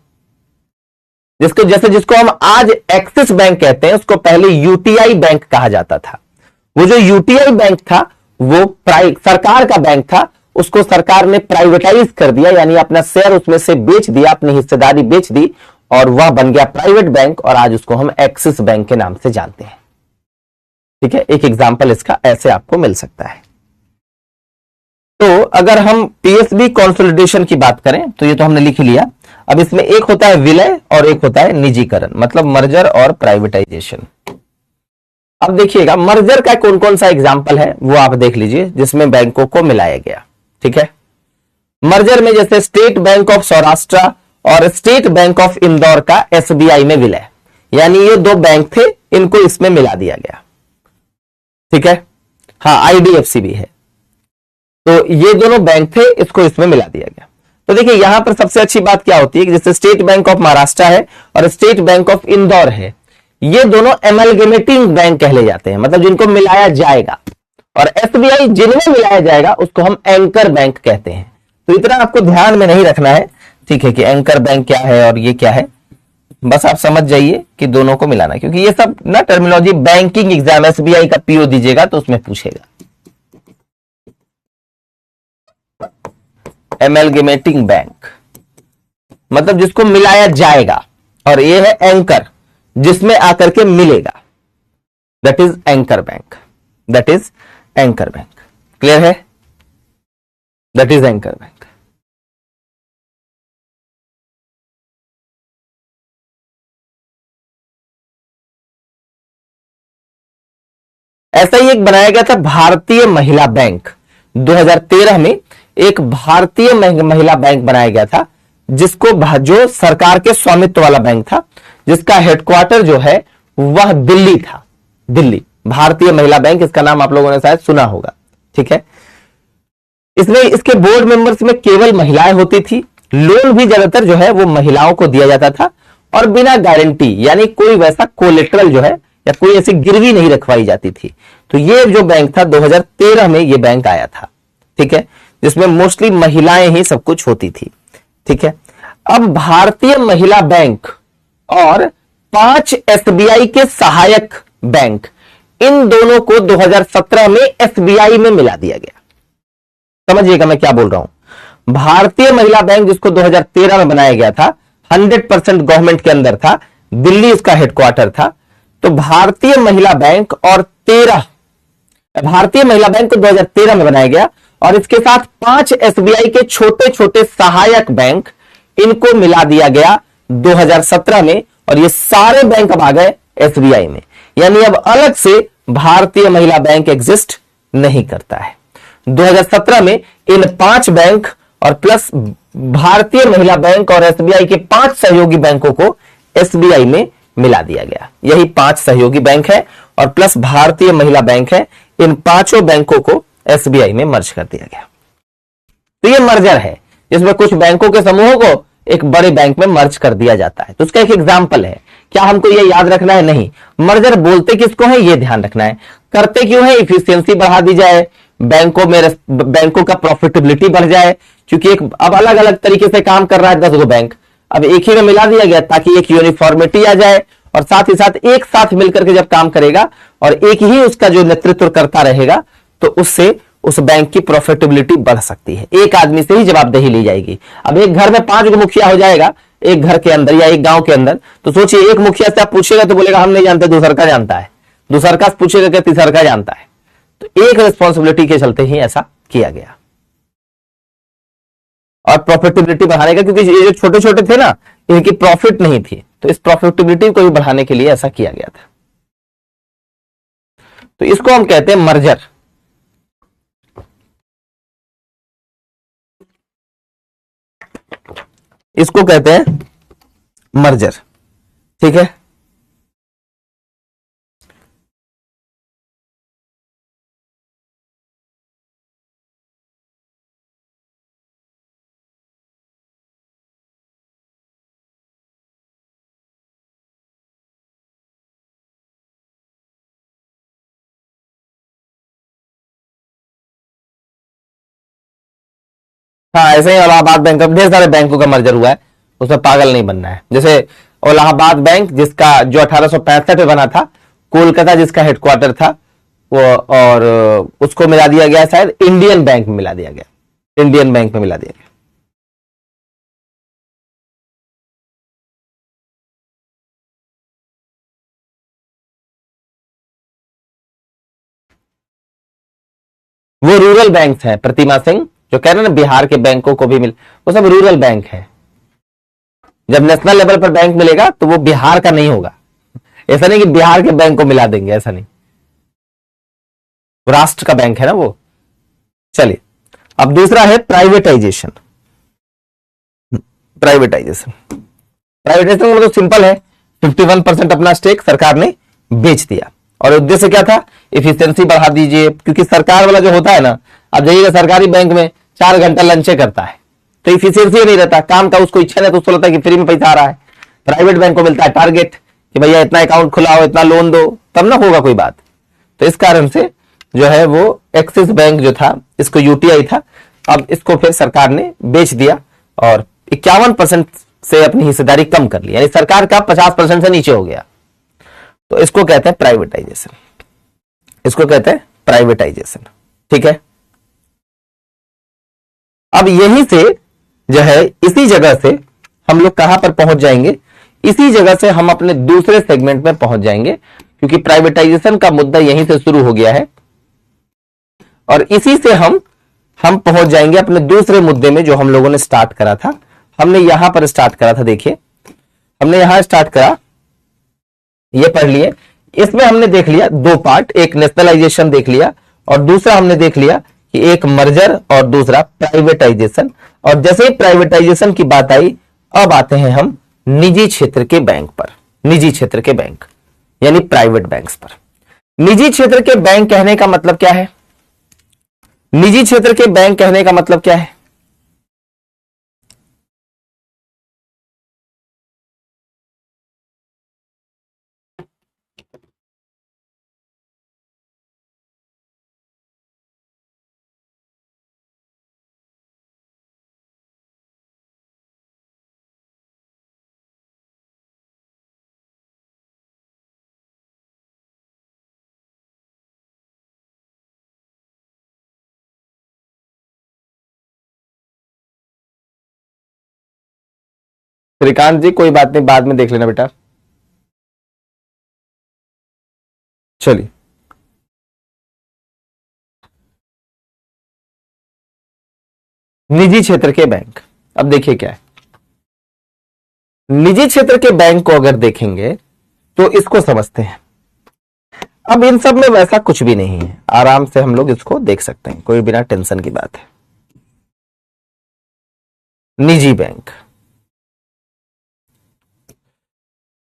जिसको हम आज एक्सिस बैंक कहते हैं, उसको पहले यूटीआई बैंक कहा जाता था। वो जो यूटीआई बैंक था वो सरकार का बैंक था, उसको सरकार ने प्राइवेटाइज कर दिया, यानी अपना शेयर उसमें से बेच दिया, अपनी हिस्सेदारी बेच दी और वह बन गया प्राइवेट बैंक, और आज उसको हम एक्सिस बैंक के नाम से जानते हैं। ठीक है, एक एग्जांपल इसका ऐसे आपको मिल सकता है। तो अगर हम पीएसबी कंसोलिडेशन की बात करें तो ये तो हमने लिख लिया। अब इसमें एक होता है विलय और एक होता है निजीकरण, मतलब मर्जर और प्राइवेटाइजेशन। अब देखिएगा मर्जर का कौन कौन सा एग्जाम्पल है वो आप देख लीजिए, जिसमें बैंकों को मिलाया गया। ठीक है, मर्जर में जैसे स्टेट बैंक ऑफ सौराष्ट्र और स्टेट बैंक ऑफ इंदौर का एसबीआई में विलय, यानी ये दो बैंक थे, इनको इसमें मिला दिया गया। ठीक है, हाँ आईडीएफसी भी है, तो ये दोनों बैंक थे, इसको इसमें मिला दिया गया। तो देखिए यहां पर सबसे अच्छी बात क्या होती है कि जैसे स्टेट बैंक ऑफ महाराष्ट्र है और स्टेट बैंक ऑफ इंदौर है, ये दोनों एमलगेमेटिंग बैंक कहले जाते हैं, मतलब जिनको मिलाया जाएगा। और एसबीआई जिनमें मिलाया जाएगा उसको हम एंकर बैंक कहते हैं। तो इतना आपको ध्यान में नहीं रखना है, ठीक है, कि एंकर बैंक क्या है और ये क्या है, बस आप समझ जाइए कि दोनों को मिलाना, क्योंकि ये सब ना टर्मिनोलॉजी बैंकिंग एग्जाम एसबीआई का पीओ दीजिएगा तो उसमें पूछेगा। एमलगेमेटिंग बैंक मतलब जिसको मिलाया जाएगा, और ये है एंकर जिसमें आकर के मिलेगा, that is anchor bank, that is anchor bank. Clear है, दैट इज एंकर बैंक। ऐसा ही एक बनाया गया था भारतीय महिला बैंक, 2013 में एक भारतीय महिला बैंक बनाया गया था, जिसको जो सरकार के स्वामित्व वाला बैंक था, जिसका हेडक्वार्टर जो है वह दिल्ली था, दिल्ली। भारतीय महिला बैंक, इसका नाम आप लोगों ने शायद सुना होगा। ठीक है, इसमें इसके बोर्ड मेंबर्स में केवल महिलाएं होती थी, लोन भी ज्यादातर जो है वो महिलाओं को दिया जाता था, और बिना गारंटी, यानी कोई वैसा कोलेटरल जो है या कोई ऐसी गिरवी नहीं रखवाई जाती थी। तो ये जो बैंक था 2013 में ये बैंक आया था। ठीक है, जिसमें मोस्टली महिलाएं ही सब कुछ होती थी। ठीक है, अब भारतीय महिला बैंक और 5 एसबीआई के सहायक बैंक, इन दोनों को 2017 में एसबीआई में मिला दिया गया। समझिएगा मैं क्या बोल रहा हूं। भारतीय महिला बैंक जिसको 2013 में बनाया गया था, 100% गवर्नमेंट के अंदर था, दिल्ली उसका हेडक्वार्टर था। तो भारतीय महिला बैंक और 13 भारतीय महिला बैंक को 2013 में बनाया गया, और इसके साथ 5 एसबीआई के छोटे छोटे सहायक बैंक, इनको मिला दिया गया 2017 में, और ये सारे बैंक अब आ गए एसबीआई में। यानी अब अलग से भारतीय महिला बैंक एग्जिस्ट नहीं करता है। 2017 में इन 5 बैंक और प्लस भारतीय महिला बैंक और एसबीआई के 5 सहयोगी बैंकों को एसबीआई में मिला दिया गया। यही 5 सहयोगी बैंक है और प्लस भारतीय महिला बैंक है, इन पांचों बैंकों को एसबीआई में मर्ज कर दिया गया। तो ये मर्जर है, जिसमें कुछ बैंकों के समूहों को एक बड़े बैंक में मर्ज कर दिया जाता है। तो उसका एक एग्जाम्पल है। क्या हमको ये याद रखना है? नहीं। मर्जर बोलते किसको है ये ध्यान रखना है। करते क्यों है? इफिशियंसी बढ़ा दी जाए, बैंकों का प्रॉफिटेबिलिटी बढ़ जाए, क्योंकि एक अब अलग अलग तरीके से काम कर रहा है 10 गो बैंक, अब एक ही में मिला दिया गया ताकि एक यूनिफॉर्मिटी आ जाए, और साथ ही साथ एक साथ मिलकर के जब काम करेगा और एक ही उसका जो नेतृत्व करता रहेगा, तो उससे उस बैंक की प्रॉफिटेबिलिटी बढ़ सकती है। एक आदमी से ही जवाबदेही ली जाएगी। अब एक घर में 5 गो मुखिया हो जाएगा एक घर के अंदर या एक गांव के अंदर, तो सोचिए एक मुखिया से आप पूछेगा तो बोलेगा हम नहीं जानते, दूसरा का जानता है, दूसरा का पूछेगा कि तीसरा का जानता है। तो एक रिस्पॉन्सिबिलिटी के चलते ही ऐसा किया गया। और प्रॉफिटेबिलिटी बढ़ाने का, क्योंकि ये जो छोटे छोटे थे ना, इनकी प्रॉफिट नहीं थी, तो इस प्रॉफिटेबिलिटी को भी बढ़ाने के लिए ऐसा किया गया था। तो इसको हम कहते हैं मर्जर। इसको कहते हैं मर्जर। ठीक है, हाँ, ऐसे ही इलाहाबाद बैंक का ढेर सारे बैंकों का मर्जर हुआ है, उसमें पागल नहीं बनना है। जैसे इलाहाबाद बैंक जिसका जो 1865 में बना था, कोलकाता जिसका हेडक्वार्टर था वो, और उसको मिला दिया गया, शायद इंडियन बैंक में मिला दिया गया, इंडियन बैंक में मिला दिया गया। वो रूरल बैंक है, प्रतिमा सिंह जो कह रहे हैं ना बिहार के बैंकों को भी मिल, वो सब रूरल बैंक है। जब नेशनल लेवल पर बैंक मिलेगा तो वो बिहार का नहीं होगा। ऐसा नहीं कि बिहार के बैंक को मिला देंगे, ऐसा नहीं, राष्ट्र का बैंक है ना वो। चलिए, अब दूसरा है प्राइवेटाइजेशन। प्राइवेटाइजेशन प्राइवेटाइजेशन मतलब सिंपल है, 51% अपना स्टेक सरकार ने बेच दिया, और उद्देश्य क्या था, इफिशियंसी बढ़ा दीजिए, क्योंकि सरकार वाला जो होता है ना, अब जाइएगा सरकारी बैंक में 4 घंटा लंचे करता है, तो इफिशियंसी नहीं रहता काम का, उसको इच्छा नहीं तो उसको लगता है कि फ्री में पैसा आ रहा है। प्राइवेट बैंक को मिलता है टारगेट कि भैया इतना अकाउंट खुलाओ, इतना लोन दो, तब ना होगा कोई बात। तो इस कारण से जो है वो एक्सिस बैंक जो था, इसको यूटीआई था, अब इसको फिर सरकार ने बेच दिया और 51% से अपनी हिस्सेदारी कम कर ली, यानी सरकार का 50% से नीचे हो गया। तो इसको कहते हैं प्राइवेटाइजेशन, इसको कहते हैं प्राइवेटाइजेशन। ठीक है, अब यहीं से जो है, इसी जगह से हम लोग कहां पर पहुंच जाएंगे, इसी जगह से हम अपने दूसरे सेगमेंट में पहुंच जाएंगे, क्योंकि प्राइवेटाइजेशन का मुद्दा यहीं से शुरू हो गया है, और इसी से हम पहुंच जाएंगे अपने दूसरे मुद्दे में जो हम लोगों ने स्टार्ट करा था। हमने यहां पर स्टार्ट करा था, देखिए हमने यहां स्टार्ट करा, ये पढ़ लिए। इसमें हमने देख लिया 2 पार्ट, एक नेशनलाइजेशन देख लिया और दूसरा हमने देख लिया कि एक मर्जर और दूसरा प्राइवेटाइजेशन। और जैसे ही प्राइवेटाइजेशन की बात आई, अब आते हैं हम निजी क्षेत्र के बैंक पर, निजी क्षेत्र के बैंक यानी प्राइवेट बैंक्स पर। निजी क्षेत्र के बैंक कहने का मतलब क्या है, निजी क्षेत्र के बैंक कहने का मतलब क्या है, श्रीकांत जी कोई बात नहीं, बाद में देख लेना बेटा। चलिए, निजी क्षेत्र के बैंक, अब देखिए क्या है, निजी क्षेत्र के बैंक को अगर देखेंगे तो इसको समझते हैं। अब इन सब में वैसा कुछ भी नहीं है, आराम से हम लोग इसको देख सकते हैं, कोई बिना टेंशन की बात है। निजी बैंक,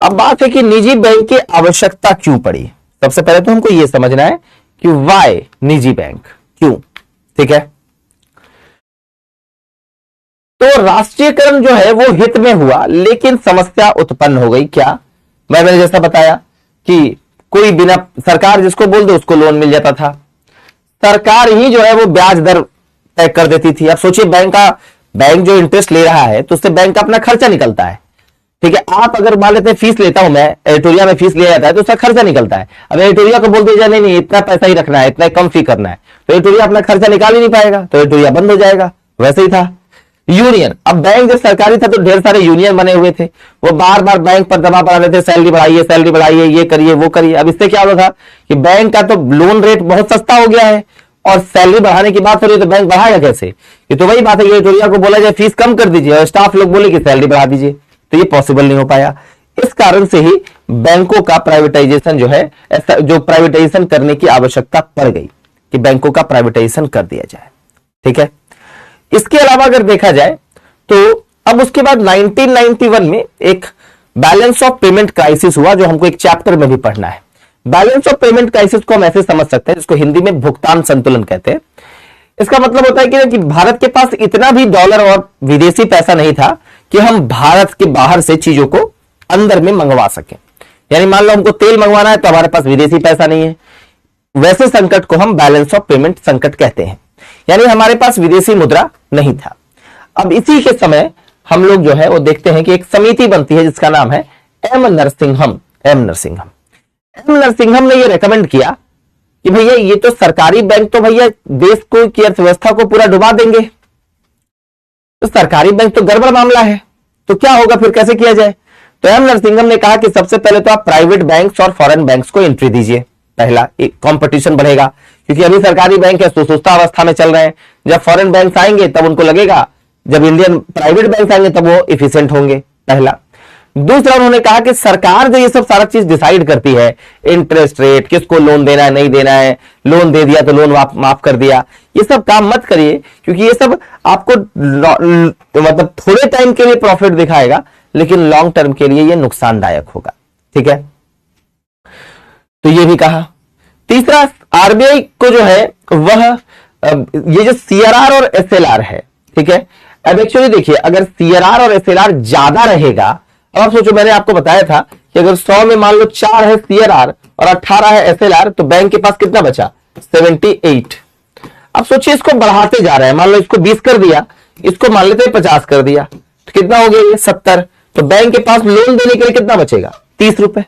अब बात है कि निजी बैंक की आवश्यकता क्यों पड़ी। सबसे पहले तो हमको यह समझना है कि वाई निजी बैंक, क्यों। ठीक है, तो राष्ट्रीयकरण जो है वो हित में हुआ, लेकिन समस्या उत्पन्न हो गई। क्या, मैंने जैसा बताया कि कोई बिना, सरकार जिसको बोल दे उसको लोन मिल जाता था, सरकार ही जो है वो ब्याज दर तय कर देती थी। अब सोचिए, बैंक जो इंटरेस्ट ले रहा है तो उससे बैंक का अपना खर्चा निकलता है। ठीक है, आप अगर मान लेते हैं फीस लेता हूं मैं, एडिटोरिया में फीस लिया जाता है तो उसका खर्चा निकलता है। अब एडिटोरिया को बोल दिया जाए नहीं इतना पैसा ही रखना है, इतना कम फी करना है, तो एडिटोरिया अपना खर्चा निकाल ही नहीं पाएगा, तो एडिटोरिया बंद हो जाएगा। वैसे ही था यूनियन। अब बैंक जब सरकारी था तो ढेर सारे यूनियन बने हुए थे, वो बार बार बैंक पर दबाव बना रहे थे, सैलरी बढ़ाइए, ये करिए वो करिए। अब इससे क्या होता था कि बैंक का तो लोन रेट बहुत सस्ता हो गया है, और सैलरी बढ़ाने की बात हो रही है तो बैंक बढ़ाएगा कैसे। ये तो वही बात है, एडिटोरिया को बोला जाए फीस कम कर दीजिए और स्टाफ लोग बोले कि सैलरी बढ़ा दीजिए, तो ये पॉसिबल नहीं हो पाया। इस कारण से ही बैंकों का प्राइवेटाइजेशन जो है, जो प्राइवेटाइजेशन करने की आवश्यकता पड़ गई कि बैंकों का प्राइवेटाइजेशन कर दिया जाए। ठीक है, इसके अलावा अगर देखा जाए तो अब उसके बाद 1991 में एक बैलेंस ऑफ पेमेंट क्राइसिस हुआ, जो हमको एक चैप्टर में भी पढ़ना है। बैलेंस ऑफ पेमेंट क्राइसिस को हम ऐसे समझ सकते हैं, जिसको हिंदी में भुगतान संतुलन कहते हैं। इसका मतलब होता है कि भारत के पास इतना भी डॉलर और विदेशी पैसा नहीं था कि हम भारत के बाहर से चीजों को अंदर में मंगवा सकें। यानी मान लो हमको तेल मंगवाना है तो हमारे पास विदेशी पैसा नहीं है, वैसे संकट को हम बैलेंस ऑफ पेमेंट संकट कहते हैं। यानी हमारे पास विदेशी मुद्रा नहीं था। अब इसी के समय हम लोग जो है वो देखते हैं कि एक समिति बनती है जिसका नाम है एम नरसिंहम। एम नरसिंहम ने ये रेकमेंड किया कि भैया ये तो सरकारी बैंक तो भैया देश को की अर्थव्यवस्था को पूरा डुबा देंगे, तो सरकारी बैंक तो गड़बड़ मामला है, तो क्या होगा फिर, कैसे किया जाए। तो एम नरसिंहम ने कहा कि सबसे पहले तो आप प्राइवेट बैंक्स और फॉरेन बैंक्स को एंट्री दीजिए। पहला एक कंपटीशन बढ़ेगा, क्योंकि अभी सरकारी बैंक है सुस्ता अवस्था में चल रहे हैं, जब फॉरेन बैंक आएंगे तब उनको लगेगा, जब इंडियन प्राइवेट बैंक आएंगे तब वो इफिशिएंट होंगे, पहला। दूसरा उन्होंने कहा कि सरकार जो ये सब सारा चीज डिसाइड करती है, इंटरेस्ट रेट, किसको लोन देना है नहीं देना है, लोन दे दिया तो लोन माफ कर दिया, ये सब काम मत करिए, क्योंकि ये सब आपको मतलब थोड़े टाइम के लिए प्रॉफिट दिखाएगा, लेकिन लॉन्ग टर्म के लिए ये नुकसानदायक होगा। ठीक है, तो ये भी कहा। तीसरा, आरबीआई को जो है वह ये जो सीआरआर और एसएलआर है, ठीक है, अब एक्चुअली देखिए अगर सीआरआर और एसएलआर ज्यादा रहेगा, अब आप सोचो मैंने आपको बताया था कि अगर 100 में मान लो 4 है सीआरआर और 18 है एसएलआर, तो बैंक के पास कितना बचा, 78। अब सोचिए इसको बढ़ाते जा रहे हैं, मान लो इसको 20 कर दिया, इसको मान लेते 50 कर दिया, तो कितना हो गया ये 70। तो बैंक के पास लोन देने के लिए कितना बचेगा, 30 रुपए।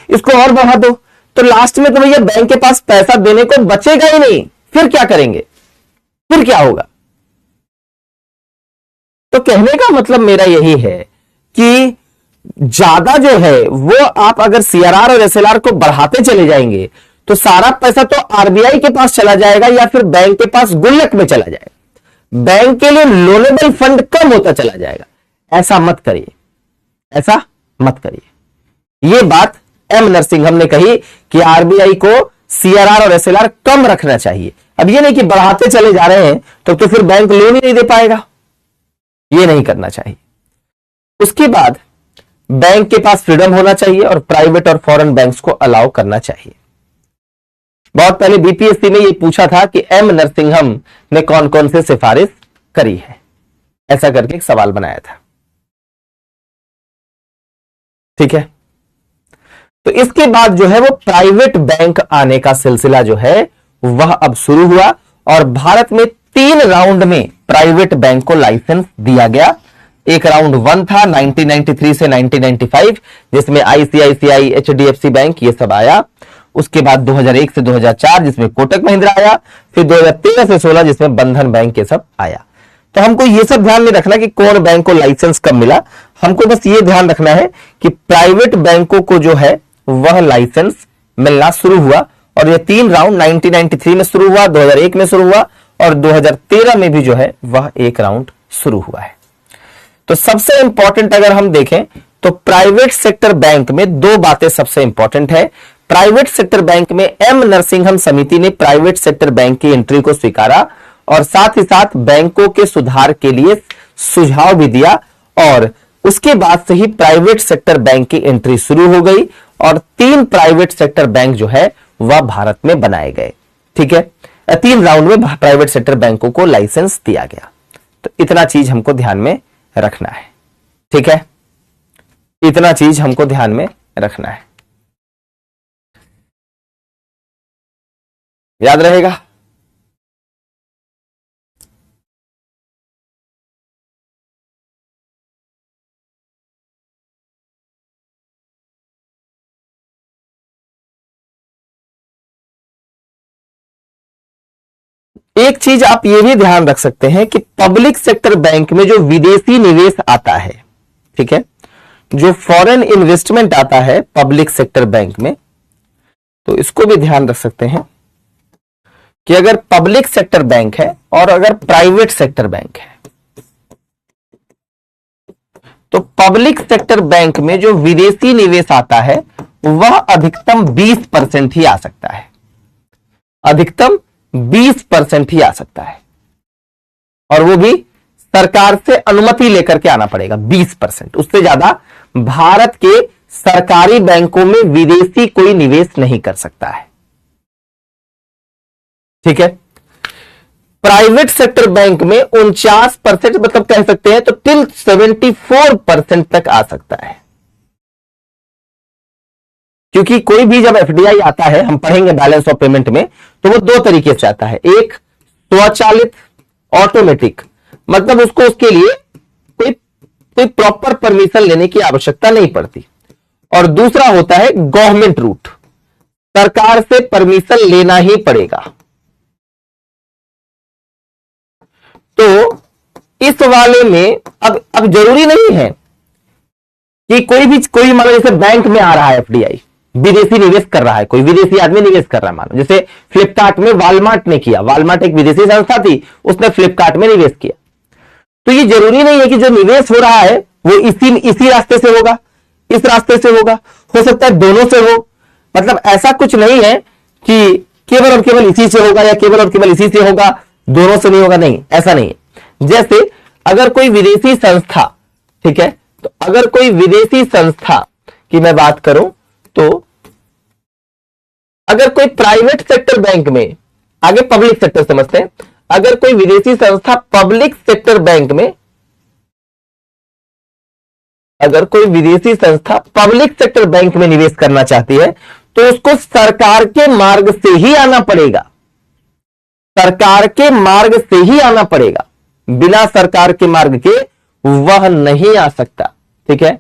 इसको और बढ़ा दो तो लास्ट में तो भैया बैंक के पास पैसा देने को बचेगा ही नहीं, फिर क्या करेंगे, फिर क्या होगा। तो कहने का मतलब मेरा यही है कि ज्यादा जो है वो आप अगर सीआरआर और एसएलआर को बढ़ाते चले जाएंगे तो सारा पैसा तो आरबीआई के पास चला जाएगा या फिर बैंक के पास गुल्लक में चला जाएगा, बैंक के लिए लोनेबल फंड कम होता चला जाएगा। ऐसा मत करिए, ऐसा मत करिए। यह बात एम नरसिंहम ने कही कि आरबीआई को सीआरआर और एसएलआर कम रखना चाहिए। अब यह नहीं कि बढ़ाते चले जा रहे हैं तो फिर बैंक लोन ही नहीं दे पाएगा, यह नहीं करना चाहिए। उसके बाद बैंक के पास फ्रीडम होना चाहिए और प्राइवेट और फॉरेन बैंक्स को अलाउ करना चाहिए। बहुत पहले बीपीएससी में यह पूछा था कि एम नरसिंहम ने कौन कौन से सिफारिश करी है, ऐसा करके एक सवाल बनाया था। ठीक है, तो इसके बाद जो है वो प्राइवेट बैंक आने का सिलसिला जो है वह अब शुरू हुआ और भारत में 3 राउंड में प्राइवेट बैंक को लाइसेंस दिया गया। एक राउंड 1 था 1993 से 1995 जिसमें आईसीआईसीआई, एचडीएफसी बैंक ये सब आया। उसके बाद 2001 से 2004 जिसमें कोटक महिंद्रा आया, फिर 2013 से 16 जिसमें बंधन बैंक ये सब आया। तो हमको ये सब ध्यान में रखना कि कौन बैंक को लाइसेंस कब मिला, हमको बस ये ध्यान रखना है कि प्राइवेट बैंकों को जो है वह लाइसेंस मिलना शुरू हुआ और ये 3 राउंड 1993 में शुरू हुआ, 2001 में शुरू हुआ और 2013 में भी जो है वह एक राउंड शुरू हुआ है। तो सबसे इंपॉर्टेंट अगर हम देखें तो प्राइवेट सेक्टर बैंक में 2 बातें सबसे इंपॉर्टेंट है। प्राइवेट सेक्टर बैंक में एम नरसिंहम समिति ने प्राइवेट सेक्टर बैंक की एंट्री को स्वीकारा और साथ ही साथ बैंकों के सुधार के लिए सुझाव भी दिया और उसके बाद से ही प्राइवेट सेक्टर बैंक की एंट्री शुरू हो गई और 3 प्राइवेट सेक्टर बैंक जो है वह भारत में बनाए गए। ठीक है, 3 राउंड में प्राइवेट सेक्टर बैंकों को लाइसेंस दिया गया। तो इतना चीज हमको ध्यान में रखना है। ठीक है, इतना चीज हमको ध्यान में रखना है, याद रहेगा। एक चीज आप ये भी ध्यान रख सकते हैं कि पब्लिक सेक्टर बैंक में जो विदेशी निवेश आता है, ठीक है, जो फॉरेन इन्वेस्टमेंट आता है पब्लिक सेक्टर बैंक में, तो इसको भी ध्यान रख सकते हैं कि अगर पब्लिक सेक्टर बैंक है और अगर प्राइवेट सेक्टर बैंक है तो पब्लिक सेक्टर बैंक में जो विदेशी निवेश आता है वह अधिकतम 20% ही आ सकता है, अधिकतम 20% ही आ सकता है और वो भी सरकार से अनुमति लेकर के आना पड़ेगा। 20%, उससे ज्यादा भारत के सरकारी बैंकों में विदेशी कोई निवेश नहीं कर सकता है। ठीक है, प्राइवेट सेक्टर बैंक में 49% मतलब कह सकते हैं तो टिल 74% तक आ सकता है, क्योंकि कोई भी जब एफडीआई आता है, हम पढ़ेंगे बैलेंस ऑफ पेमेंट में, तो वो 2 तरीके से आता है। एक स्वचालित ऑटोमेटिक, मतलब उसको उसके लिए कोई प्रॉपर परमिशन लेने की आवश्यकता नहीं पड़ती। और दूसरा होता है गवर्नमेंट रूट, सरकार से परमिशन लेना ही पड़ेगा। तो इस वाले में अब जरूरी नहीं है कि कोई मान लो जैसे बैंक में आ रहा है एफडीआई, विदेशी निवेश कर रहा है, कोई विदेशी आदमी निवेश कर रहा है, मानो जैसे फ्लिपकार्ट में वालमार्ट ने किया, वालमार्ट एक विदेशी संस्था थी, उसने फ्लिपकार्ट में निवेश किया। तो ये जरूरी नहीं है कि जो निवेश हो रहा है वो इसी रास्ते से होगा, इस रास्ते से होगा, हो सकता है दोनों से हो। मतलब ऐसा कुछ नहीं है कि केवल और केवल इसी से होगा या केवल और केवल इसी से होगा, दोनों से नहीं होगा, नहीं, ऐसा नहीं है। जैसे अगर कोई विदेशी संस्था, ठीक है, तो अगर कोई विदेशी संस्था की मैं बात करूं, तो अगर कोई प्राइवेट सेक्टर बैंक में, आगे पब्लिक सेक्टर समझते हैं, अगर कोई विदेशी संस्था पब्लिक सेक्टर बैंक में, अगर कोई विदेशी संस्था पब्लिक सेक्टर बैंक में निवेश करना चाहती है तो उसको सरकार के मार्ग से ही आना पड़ेगा, सरकार के मार्ग से ही आना पड़ेगा, बिना सरकार के मार्ग के वह नहीं आ सकता। ठीक है,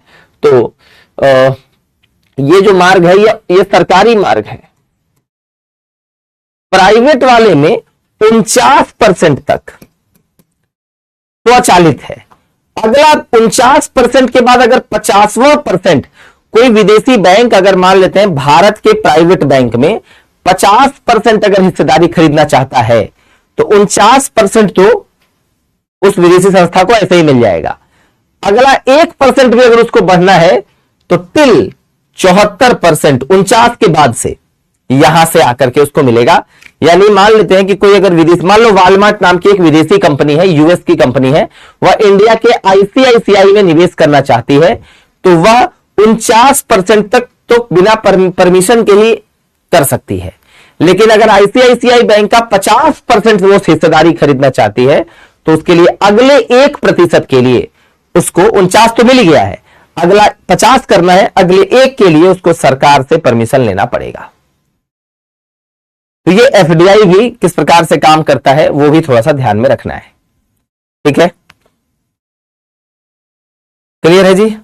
तो ये जो मार्ग है ये सरकारी मार्ग है। प्राइवेट वाले में 49% तक स्वचालित है। अगला 49% के बाद अगर 50वां% कोई विदेशी बैंक, अगर मान लेते हैं भारत के प्राइवेट बैंक में 50% अगर हिस्सेदारी खरीदना चाहता है तो 49% तो उस विदेशी संस्था को ऐसे ही मिल जाएगा। अगला 1% भी अगर उसको बढ़ना है तो टिल 74% 49 के बाद से यहां से आकर के उसको मिलेगा। यानी मान लेते हैं कि कोई अगर विदेशी, मान लो वालमार्ट नाम की एक विदेशी कंपनी है, यूएस की कंपनी है, वह इंडिया के आईसीआईसीआई में निवेश करना चाहती है तो वह 49% तक तो बिना परमिशन के ही कर सकती है। लेकिन अगर आईसीआईसीआई बैंक का 50% वो हिस्सेदारी खरीदना चाहती है तो उसके लिए अगले 1% के लिए उसको 49 तो मिल गया है, अगला 50 करना है, अगले 1 के लिए उसको सरकार से परमिशन लेना पड़ेगा। तो ये एफडीआई भी किस प्रकार से काम करता है वो भी थोड़ा सा ध्यान में रखना है। ठीक है, क्लियर है जी?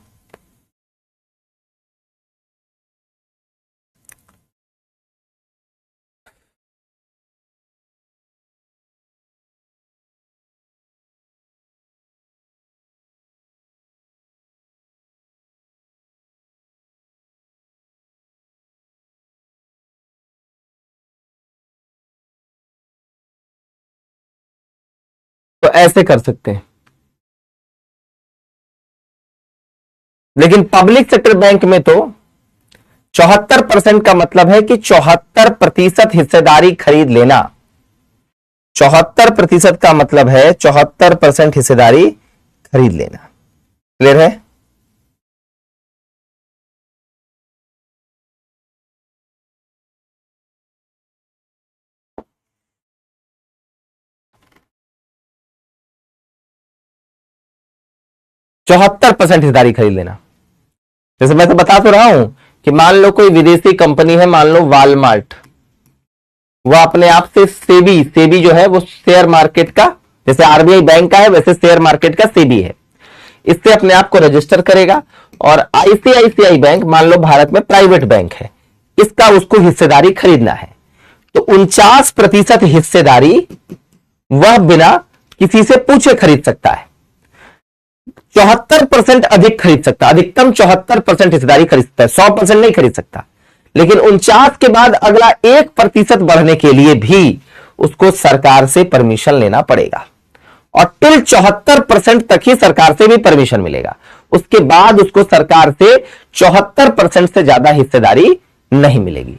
तो ऐसे कर सकते हैं। लेकिन पब्लिक सेक्टर बैंक में तो 74% का मतलब है कि 74% हिस्सेदारी खरीद लेना। 74% का मतलब है 74% हिस्सेदारी खरीद लेना। क्लियर है? चौहत्तर परसेंट हिस्सेदारी खरीद लेना। जैसे मैं तो बता तो रहा हूं कि मान लो कोई विदेशी कंपनी है, मान लो वालमार्ट, वह अपने आप से सेबी जो है वो शेयर मार्केट का, जैसे आरबीआई बैंक का है वैसे शेयर मार्केट का सेबी है, इससे अपने आप को रजिस्टर करेगा। और आईसीआईसीआई बैंक मान लो भारत में प्राइवेट बैंक है, इसका उसको हिस्सेदारी खरीदना है तो 49% हिस्सेदारी वह बिना किसी से पूछे खरीद सकता है। 74% अधिक खरीद सकता, अधिकतम 74% हिस्सेदारी खरीद सकता है, 100% नहीं खरीद सकता। लेकिन 49 के बाद अगला 1% बढ़ने के लिए भी उसको सरकार से परमिशन लेना पड़ेगा और टिल 74% तक ही सरकार से भी परमिशन मिलेगा। उसके बाद उसको सरकार से 74% से ज्यादा हिस्सेदारी नहीं मिलेगी।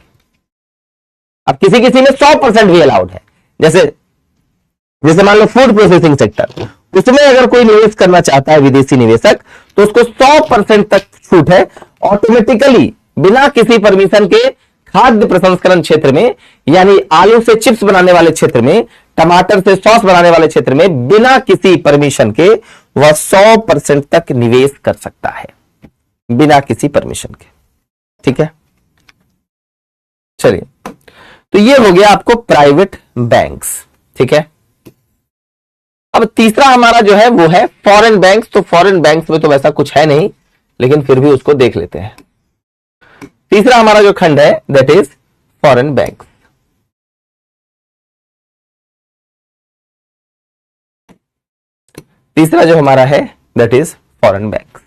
अब किसी किसी में 100% भी अलाउड है, जैसे मान लो फूड प्रोसेसिंग सेक्टर, उसमें अगर कोई निवेश करना चाहता है विदेशी निवेशक तो उसको 100% तक छूट है ऑटोमेटिकली, बिना किसी परमिशन के। खाद्य प्रसंस्करण क्षेत्र में, यानी आलू से चिप्स बनाने वाले क्षेत्र में, टमाटर से सॉस बनाने वाले क्षेत्र में, बिना किसी परमिशन के वह 100% तक निवेश कर सकता है, बिना किसी परमिशन के। ठीक है, चलिए, तो ये हो गया आपको प्राइवेट बैंक्स। ठीक है, अब तीसरा हमारा जो है वो है फॉरेन बैंक्स। तो फॉरेन बैंक्स में तो वैसा कुछ है नहीं, लेकिन फिर भी उसको देख लेते हैं। तीसरा हमारा जो खंड है दैट इज फॉरेन बैंक। तीसरा जो हमारा है दैट इज फॉरेन बैंक।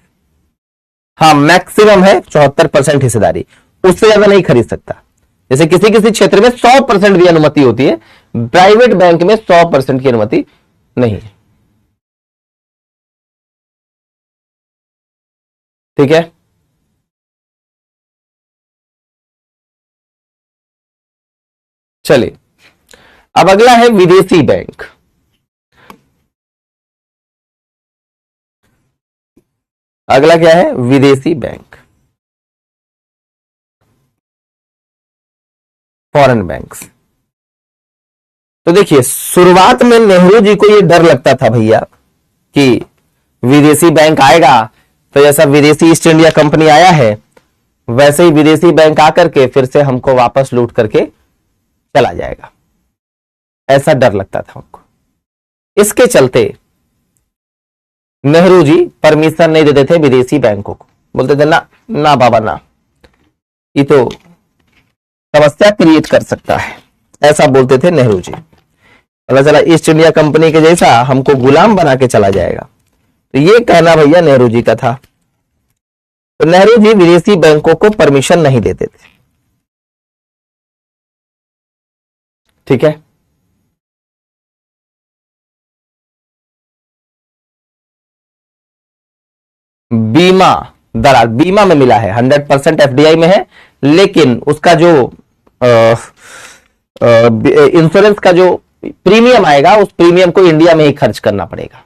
हाँ, मैक्सिमम है 74% हिस्सेदारी, उससे ज्यादा नहीं खरीद सकता। जैसे किसी किसी क्षेत्र में 100% भी अनुमति होती है, प्राइवेट बैंक में 100% की अनुमति नहीं है। ठीक है, चलिए अब अगला है विदेशी बैंक। अगला क्या है? विदेशी बैंक, फॉरेन बैंक्स। तो देखिए, शुरुआत में नेहरू जी को यह डर लगता था भैया कि विदेशी बैंक आएगा तो जैसा विदेशी ईस्ट इंडिया कंपनी आया है वैसे ही विदेशी बैंक आकर के फिर से हमको वापस लूट करके चला जाएगा, ऐसा डर लगता था उनको। इसके चलते नेहरू जी परमिशन नहीं देते थे विदेशी बैंकों को, बोलते थे ना ना बाबा ना, ये तो समस्या क्रिएट कर सकता है, ऐसा बोलते थे नेहरू जी। पता चला ईस्ट इंडिया कंपनी के जैसा हमको गुलाम बना के चला जाएगा, तो ये कहना भैया नेहरू जी का था। तो नेहरू जी विदेशी बैंकों को परमिशन नहीं देते थे। ठीक है, बीमा दरार, बीमा में मिला है 100% एफडीआई में है, लेकिन उसका जो इंश्योरेंस का जो प्रीमियम आएगा उस प्रीमियम को इंडिया में ही खर्च करना पड़ेगा।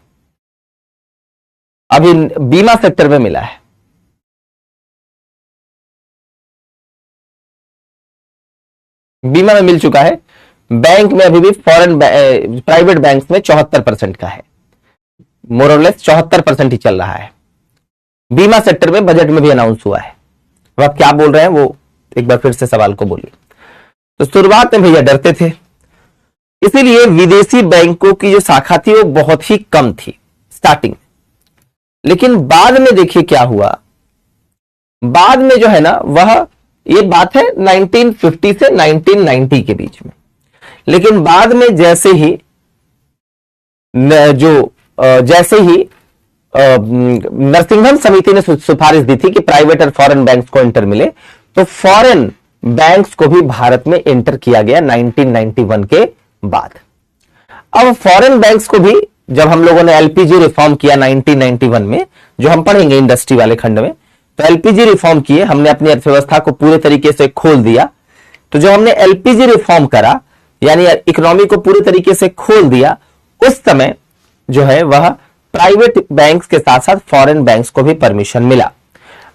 अभी बीमा सेक्टर में मिला है। बीमा में मिल चुका है। बैंक में अभी भी फॉरेन प्राइवेट बैंक्स में 74% का है, मोरलेस 74% ही चल रहा है। बीमा सेक्टर में बजट में भी अनाउंस हुआ है। अब आप क्या बोल रहे हैं वो एक बार फिर से सवाल को बोलिए। तो शुरुआत में भैया डरते थे, इसीलिए विदेशी बैंकों की जो शाखा थी वो बहुत ही कम थी स्टार्टिंग में। लेकिन बाद में देखिए क्या हुआ, बाद में जो है ना वह, ये बात है 1950 से 1990 के बीच में, लेकिन बाद में जैसे ही नरसिंघन समिति ने सिफारिश दी थी कि प्राइवेट और फॉरेन बैंक्स को एंटर मिले, तो फॉरेन बैंक्स को भी भारत में एंटर किया गया 1991 के बाद। अब फॉरेन बैंक्स को भी जब हम लोगों ने एलपीजी रिफॉर्म किया 1991 में, जो हम पढ़ेंगे इंडस्ट्री वाले खंड में, तो एलपीजी रिफॉर्म किए, हमने अपनी अर्थव्यवस्था को पूरे तरीके से खोल दिया। तो जब हमने एलपीजी रिफॉर्म करा यानी इकोनॉमी को पूरे तरीके से खोल दिया, उस समय जो है वह प्राइवेट बैंक्स के साथ साथ फॉरेन बैंक्स को भी परमिशन मिला।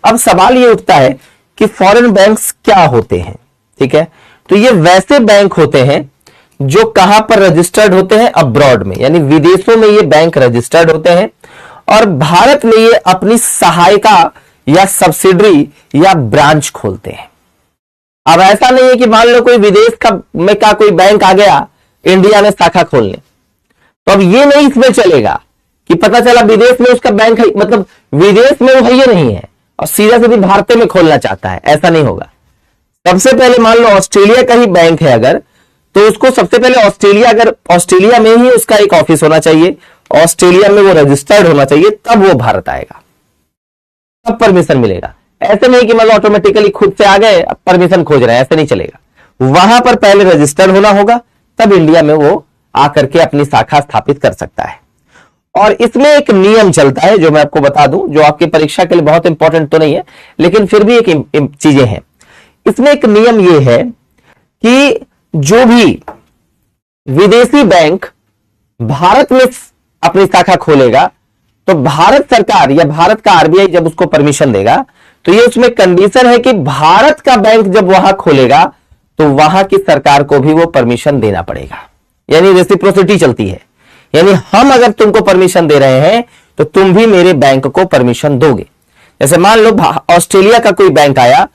अब सवाल यह उठता है कि फॉरेन बैंक्स क्या होते हैं? ठीक है, तो ये वैसे बैंक होते हैं जो कहां पर रजिस्टर्ड होते हैं? अब्रॉड में, यानी विदेशों में ये बैंक रजिस्टर्ड होते हैं और भारत में ये अपनी सहायता या सब्सिडरी या ब्रांच खोलते हैं। अब ऐसा नहीं है कि मान लो कोई विदेश का कोई बैंक आ गया इंडिया में शाखा खोलने, तो अब ये नहीं इसमें चलेगा कि पता चला विदेश में उसका बैंक है, मतलब विदेश में वो है ये नहीं है और सीधा सीधी भारत में खोलना चाहता है, ऐसा नहीं होगा। सबसे पहले मान लो ऑस्ट्रेलिया का ही बैंक है अगर, तो उसको सबसे पहले ऑस्ट्रेलिया में ही उसका एक ऑफिस होना चाहिए, ऑस्ट्रेलिया में वो रजिस्टर्ड होना चाहिए, तब वो भारत आएगा, तब परमिशन मिलेगा। ऐसे नहीं कि मतलब ऑटोमेटिकली खुद से आ गए अब परमिशन खोज रहे हैं, ऐसे नहीं चलेगा। वहां पर पहले रजिस्टर्ड होना होगा, तब इंडिया में वो आकर के अपनी शाखा स्थापित कर सकता है। और इसमें एक नियम चलता है जो मैं आपको बता दूं, जो आपकी परीक्षा के लिए बहुत इंपॉर्टेंट तो नहीं है लेकिन फिर भी एक चीजें हैं। इसमें एक नियम यह है कि जो भी विदेशी बैंक भारत में अपनी शाखा खोलेगा, तो भारत सरकार या भारत का आरबीआई जब उसको परमिशन देगा, तो ये उसमें कंडीशन है कि भारत का बैंक जब वहां खोलेगा तो वहां की सरकार को भी वो परमिशन देना पड़ेगा, यानी रेसिप्रोसिटी चलती है। यानी हम अगर तुमको परमिशन दे रहे हैं तो तुम भी मेरे बैंक को परमिशन दोगे। जैसे मान लो ऑस्ट्रेलिया का कोई बैंक आया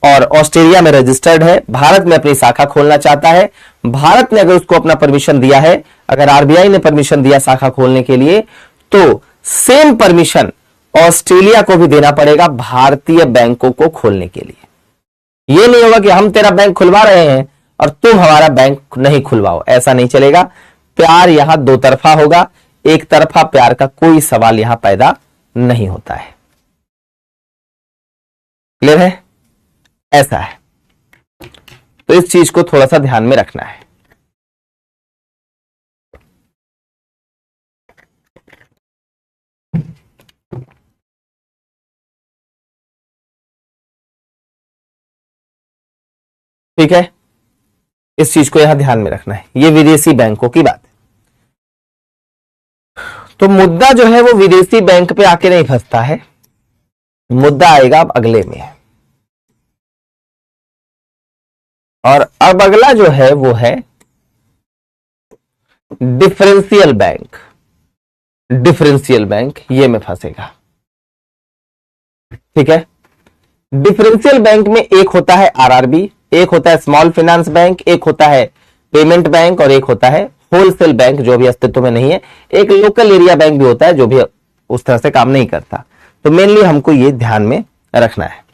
और ऑस्ट्रेलिया में रजिस्टर्ड है, भारत में अपनी शाखा खोलना चाहता है, भारत ने अगर उसको अपना परमिशन दिया है, अगर आरबीआई ने परमिशन दिया शाखा खोलने के लिए, तो सेम परमिशन ऑस्ट्रेलिया को भी देना पड़ेगा भारतीय बैंकों को खोलने के लिए। यह नहीं होगा कि हम तेरा बैंक खुलवा रहे हैं और तुम हमारा बैंक नहीं खुलवाओ, ऐसा नहीं चलेगा। प्यार यहां दो तरफा होगा, एक तरफा प्यार का कोई सवाल यहां पैदा नहीं होता है। क्लियर है? ऐसा है, तो इस चीज को थोड़ा सा ध्यान में रखना है। ठीक है, इस चीज को यहां ध्यान में रखना है। ये विदेशी बैंकों की बात है। तो मुद्दा जो है वो विदेशी बैंक पे आके नहीं फंसता है, मुद्दा आएगा अब अगले में। और अब अगला जो है वो है डिफरेंशियल बैंक। डिफरेंशियल बैंक ये में फंसेगा। ठीक है, डिफरेंशियल बैंक में एक होता है आरआरबी, एक होता है स्मॉल फाइनेंस बैंक, एक होता है पेमेंट बैंक और एक होता है होलसेल बैंक जो भी अस्तित्व में नहीं है। एक लोकल एरिया बैंक भी होता है जो भी उस तरह से काम नहीं करता। तो मेनली हमको ये ध्यान में रखना है।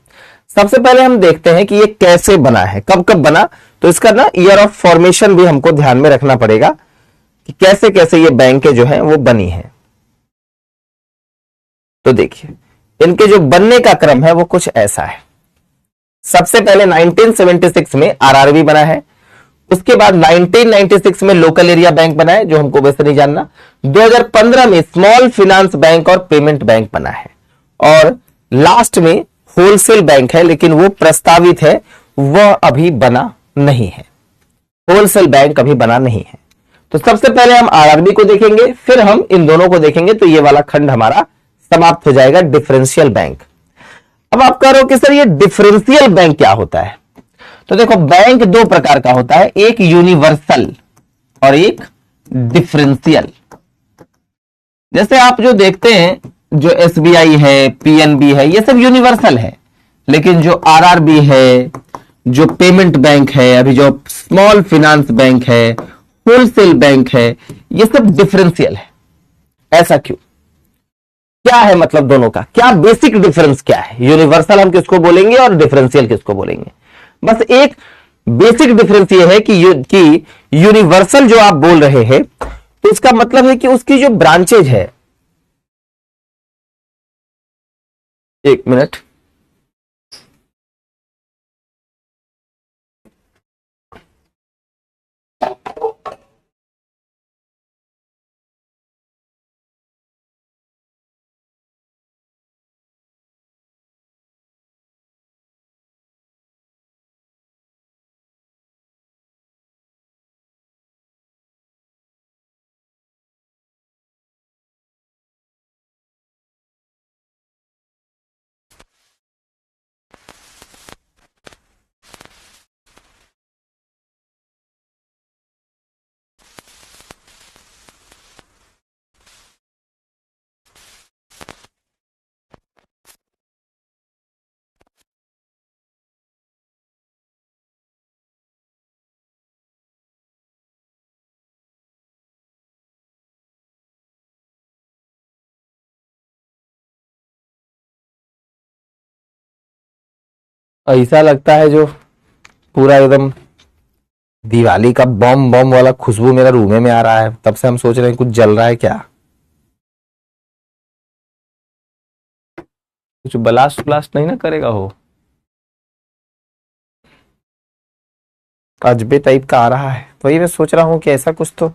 सबसे पहले हम देखते हैं कि ये कैसे बना है, कब कब बना। तो इसका ना ईयर ऑफ फॉर्मेशन भी हमको ध्यान में रखना पड़ेगा कि कैसे कैसे ये बैंकें जो है वो बनी है। तो देखिए इनके जो बनने का क्रम है वो कुछ ऐसा है। सबसे पहले 1976 में आरआरबी बना है, उसके बाद 1996 में लोकल एरिया बैंक बना है जो हमको वैसे नहीं जानना। 2015 में स्मॉल फाइनेंस बैंक और पेमेंट बैंक बना है, और लास्ट में होलसेल बैंक है, लेकिन वो प्रस्तावित है, वह अभी बना नहीं है। होलसेल बैंक अभी बना नहीं है। तो सबसे पहले हम आरआरबी को देखेंगे, फिर हम इन दोनों को देखेंगे। तो ये वाला खंड हमारा समाप्त हो जाएगा, डिफरेंशियल बैंक। अब आप कह रहे हो कि सर ये डिफरेंशियल बैंक क्या होता है? तो देखो बैंक दो प्रकार का होता है, एक यूनिवर्सल और एक डिफरेंशियल। जैसे आप जो देखते हैं, जो एसबीआई है, पीएनबी है, ये सब यूनिवर्सल है। लेकिन जो आरआरबी है, जो पेमेंट बैंक है, अभी जो स्मॉल फाइनेंस बैंक है, होलसेल बैंक है, ये सब डिफरेंशियल है। ऐसा क्यों? क्या है मतलब दोनों का, क्या बेसिक डिफरेंस क्या है? यूनिवर्सल हम किसको बोलेंगे और डिफरेंशियल किसको बोलेंगे? बस एक बेसिक डिफरेंस ये है कि यूनिवर्सल जो आप बोल रहे हैं, तो इसका मतलब है कि उसकी जो ब्रांचेज है, एक मिनट, ऐसा लगता है जो पूरा एकदम दिवाली का बम बम वाला खुशबू मेरा रूम में आ रहा है। तब से हम सोच रहे हैं कुछ जल रहा है क्या, कुछ ब्लास्ट ब्लास्ट नहीं ना करेगा हो। अजबे टाइप का आ रहा है, तो वही मैं सोच रहा हूं कि ऐसा कुछ तो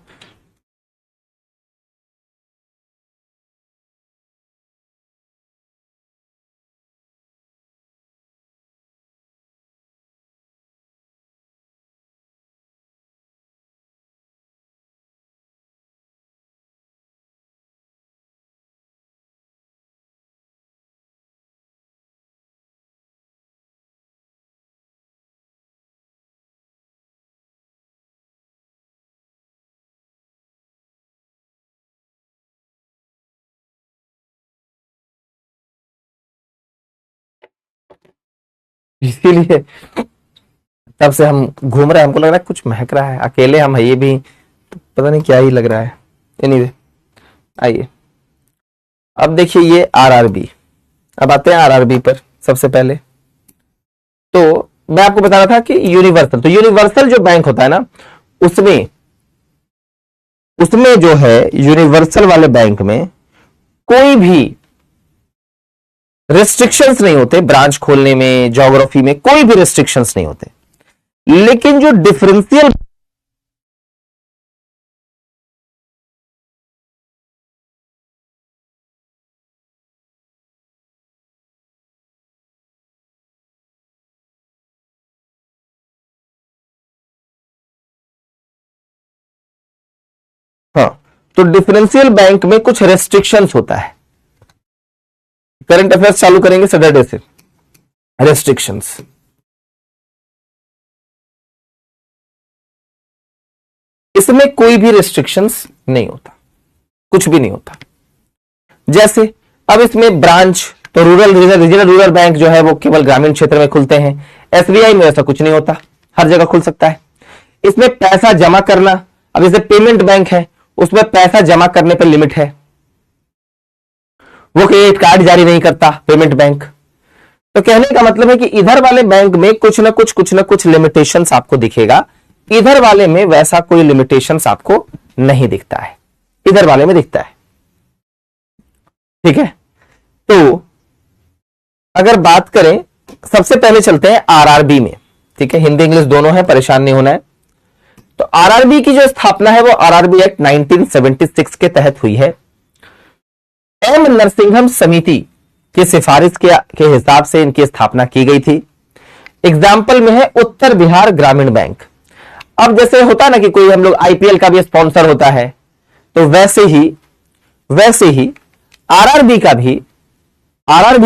इसीलिए तब से हम घूम रहे हैं, हमको लग रहा है कुछ महक रहा है। अकेले हम है ये भी, तो पता नहीं क्या ही लग रहा है। एनीवे आइए अब देखिए ये आरआरबी। अब आते हैं आरआरबी पर। सबसे पहले तो मैं आपको बता रहा था कि यूनिवर्सल, तो यूनिवर्सल जो बैंक होता है ना, उसमें उसमें जो है यूनिवर्सल वाले बैंक में कोई भी रेस्ट्रिक्शंस नहीं होते, ब्रांच खोलने में, ज्योग्राफी में कोई भी रेस्ट्रिक्शंस नहीं होते। लेकिन जो डिफरेंशियल हाँ, तो डिफरेंशियल बैंक में कुछ रेस्ट्रिक्शंस होता है। करंट अफेयर्स चालू करेंगे सैटरडे से। रेस्ट्रिक्शंस, इसमें कोई भी रेस्ट्रिक्शंस नहीं होता, कुछ भी नहीं होता। जैसे अब इसमें ब्रांच, तो रीजनल रूरल बैंक जो है वो केवल ग्रामीण क्षेत्र में खुलते हैं। एसबीआई में ऐसा कुछ नहीं होता, हर जगह खुल सकता है। इसमें पैसा जमा करना, अब जैसे पेमेंट बैंक है उसमें पैसा जमा करने पर लिमिट है, वो क्रेडिट कार्ड जारी नहीं करता पेमेंट बैंक। तो कहने का मतलब है कि इधर वाले बैंक में कुछ ना कुछ लिमिटेशंस आपको दिखेगा, इधर वाले में वैसा कोई लिमिटेशंस आपको नहीं दिखता है, इधर वाले में दिखता है। ठीक है, तो अगर बात करें, सबसे पहले चलते हैं आरआरबी में। ठीक है, हिंदी इंग्लिश दोनों है, परेशान नहीं होना है। तो आरआरबी की जो स्थापना है वो आरआरबी एक्ट 1976 के तहत हुई है। एम नरसिंघम समिति की सिफारिश के हिसाब से इनकी स्थापना की गई थी। एग्जाम्पल में है उत्तर बिहार ग्रामीण बैंक। अब जैसे होता ना कि कोई हम लोग आईपीएल का भी स्पॉन्सर होता है, तो वैसे ही आरआरबी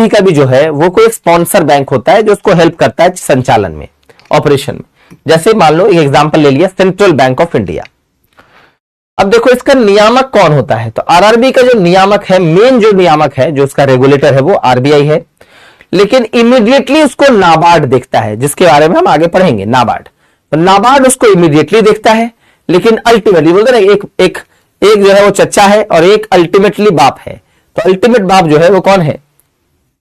का भी जो है वो कोई स्पॉन्सर बैंक होता है जो उसको हेल्प करता है संचालन में, ऑपरेशन में। जैसे मान लो एक एग्जांपल ले लिया, सेंट्रल बैंक ऑफ इंडिया। अब देखो इसका नियामक कौन होता है, तो आरआरबी का जो नियामक है, मेन जो नियामक है, जो उसका रेगुलेटर है वो आरबीआई है। लेकिन इमीडिएटली उसको नाबार्ड देखता है, जिसके बारे में हम आगे पढ़ेंगे, नाबार्ड। तो नाबार्ड उसको इमीडिएटली देखता है, लेकिन अल्टीमेटली बोलते ना, एक जो है वो चच्चा है और एक अल्टीमेटली बाप है। तो अल्टीमेट बाप जो है वो कौन है,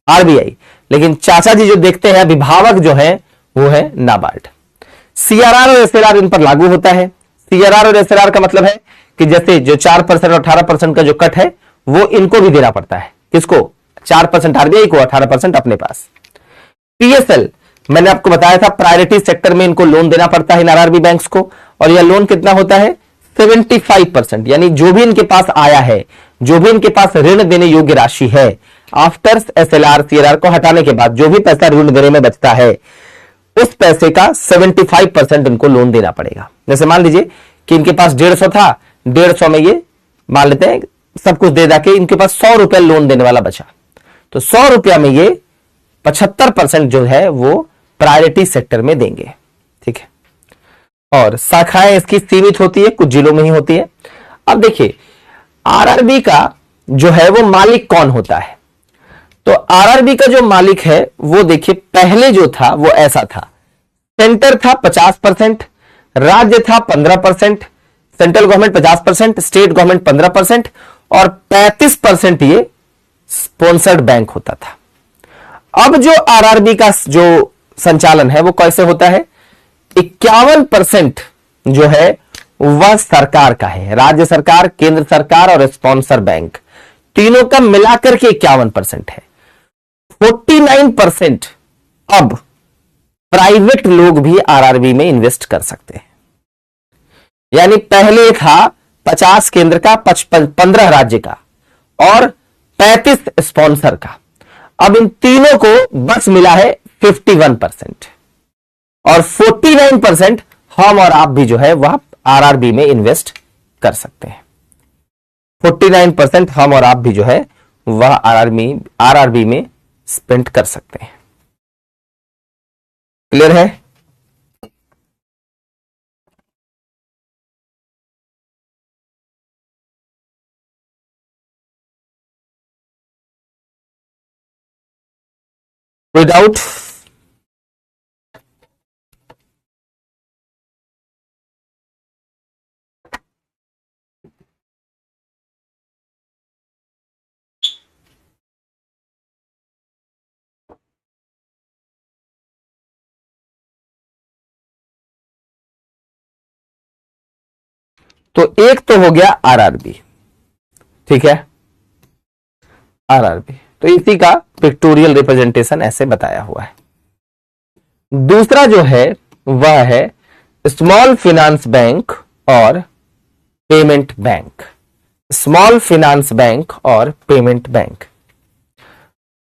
आरबीआई। लेकिन चाचा जी जो देखते हैं, अभिभावक जो है वो है नाबार्ड। सीआरआर और एसएलआर इन पर लागू होता है। सीआरआर और एसएलआर का मतलब है कि जैसे जो 4% और 18% का जो कट है वो इनको भी देना पड़ता है। किसको, 4% आरबीआई को, 18% अपने पास। पीएसएल मैंने आपको बताया था, प्रायोरिटी सेक्टर में इनको लोन देना पड़ता है आरआरबी बैंक्स को, और यह लोन कितना होता है, 75%। यानी जो भी इनके पास आया है, जो भी इनके पास ऋण देने योग्य राशि है, आफ्टर एसएलआर सीआरआर को हटाने के बाद जो भी पैसा ऋण देने में बचता है, उस पैसे का 75% इनको लोन देना पड़ेगा। जैसे मान लीजिए कि इनके पास 150 था, 150 में ये मान लेते हैं सब कुछ दे दाके इनके पास 100 रुपया लोन देने वाला बचा, तो 100 रुपया में ये 75% जो है वो प्रायोरिटी सेक्टर में देंगे। ठीक है, और शाखाएं इसकी सीमित होती है, कुछ जिलों में ही होती है। अब देखिए आरआरबी का जो है वो मालिक कौन होता है, तो आरआरबी का जो मालिक है वो देखिए पहले जो था वो ऐसा था, सेंटर था 50%, राज्य था 15%, सेंट्रल गवर्नमेंट 50%, स्टेट गवर्नमेंट 15% और 35% ये स्पॉन्सर्ड बैंक होता था। अब जो आरआरबी का जो संचालन है वो कैसे होता है, 51% जो है वह सरकार का है, राज्य सरकार, केंद्र सरकार और स्पॉन्सर बैंक तीनों का मिलाकर के 51% है। 49% अब प्राइवेट लोग भी आरआरबी में इन्वेस्ट कर सकते हैं। यानी पहले था 50 केंद्र का, 15 राज्य का और 35 स्पॉन्सर का, अब इन तीनों को बस मिला है 51% और 49% हम और आप भी जो है वह आरआरबी में इन्वेस्ट कर सकते हैं। 49% हम और आप भी जो है वह आरआरबी में स्पेंड कर सकते हैं। क्लियर है? कोई डाउट? तो एक तो हो गया आरआरबी, ठीक है, आरआरबी, तो इसी का पिक्टोरियल रिप्रेजेंटेशन ऐसे बताया हुआ है। दूसरा जो है वह है स्मॉल फाइनेंस बैंक और payment bank. Small finance bank और पेमेंट बैंक,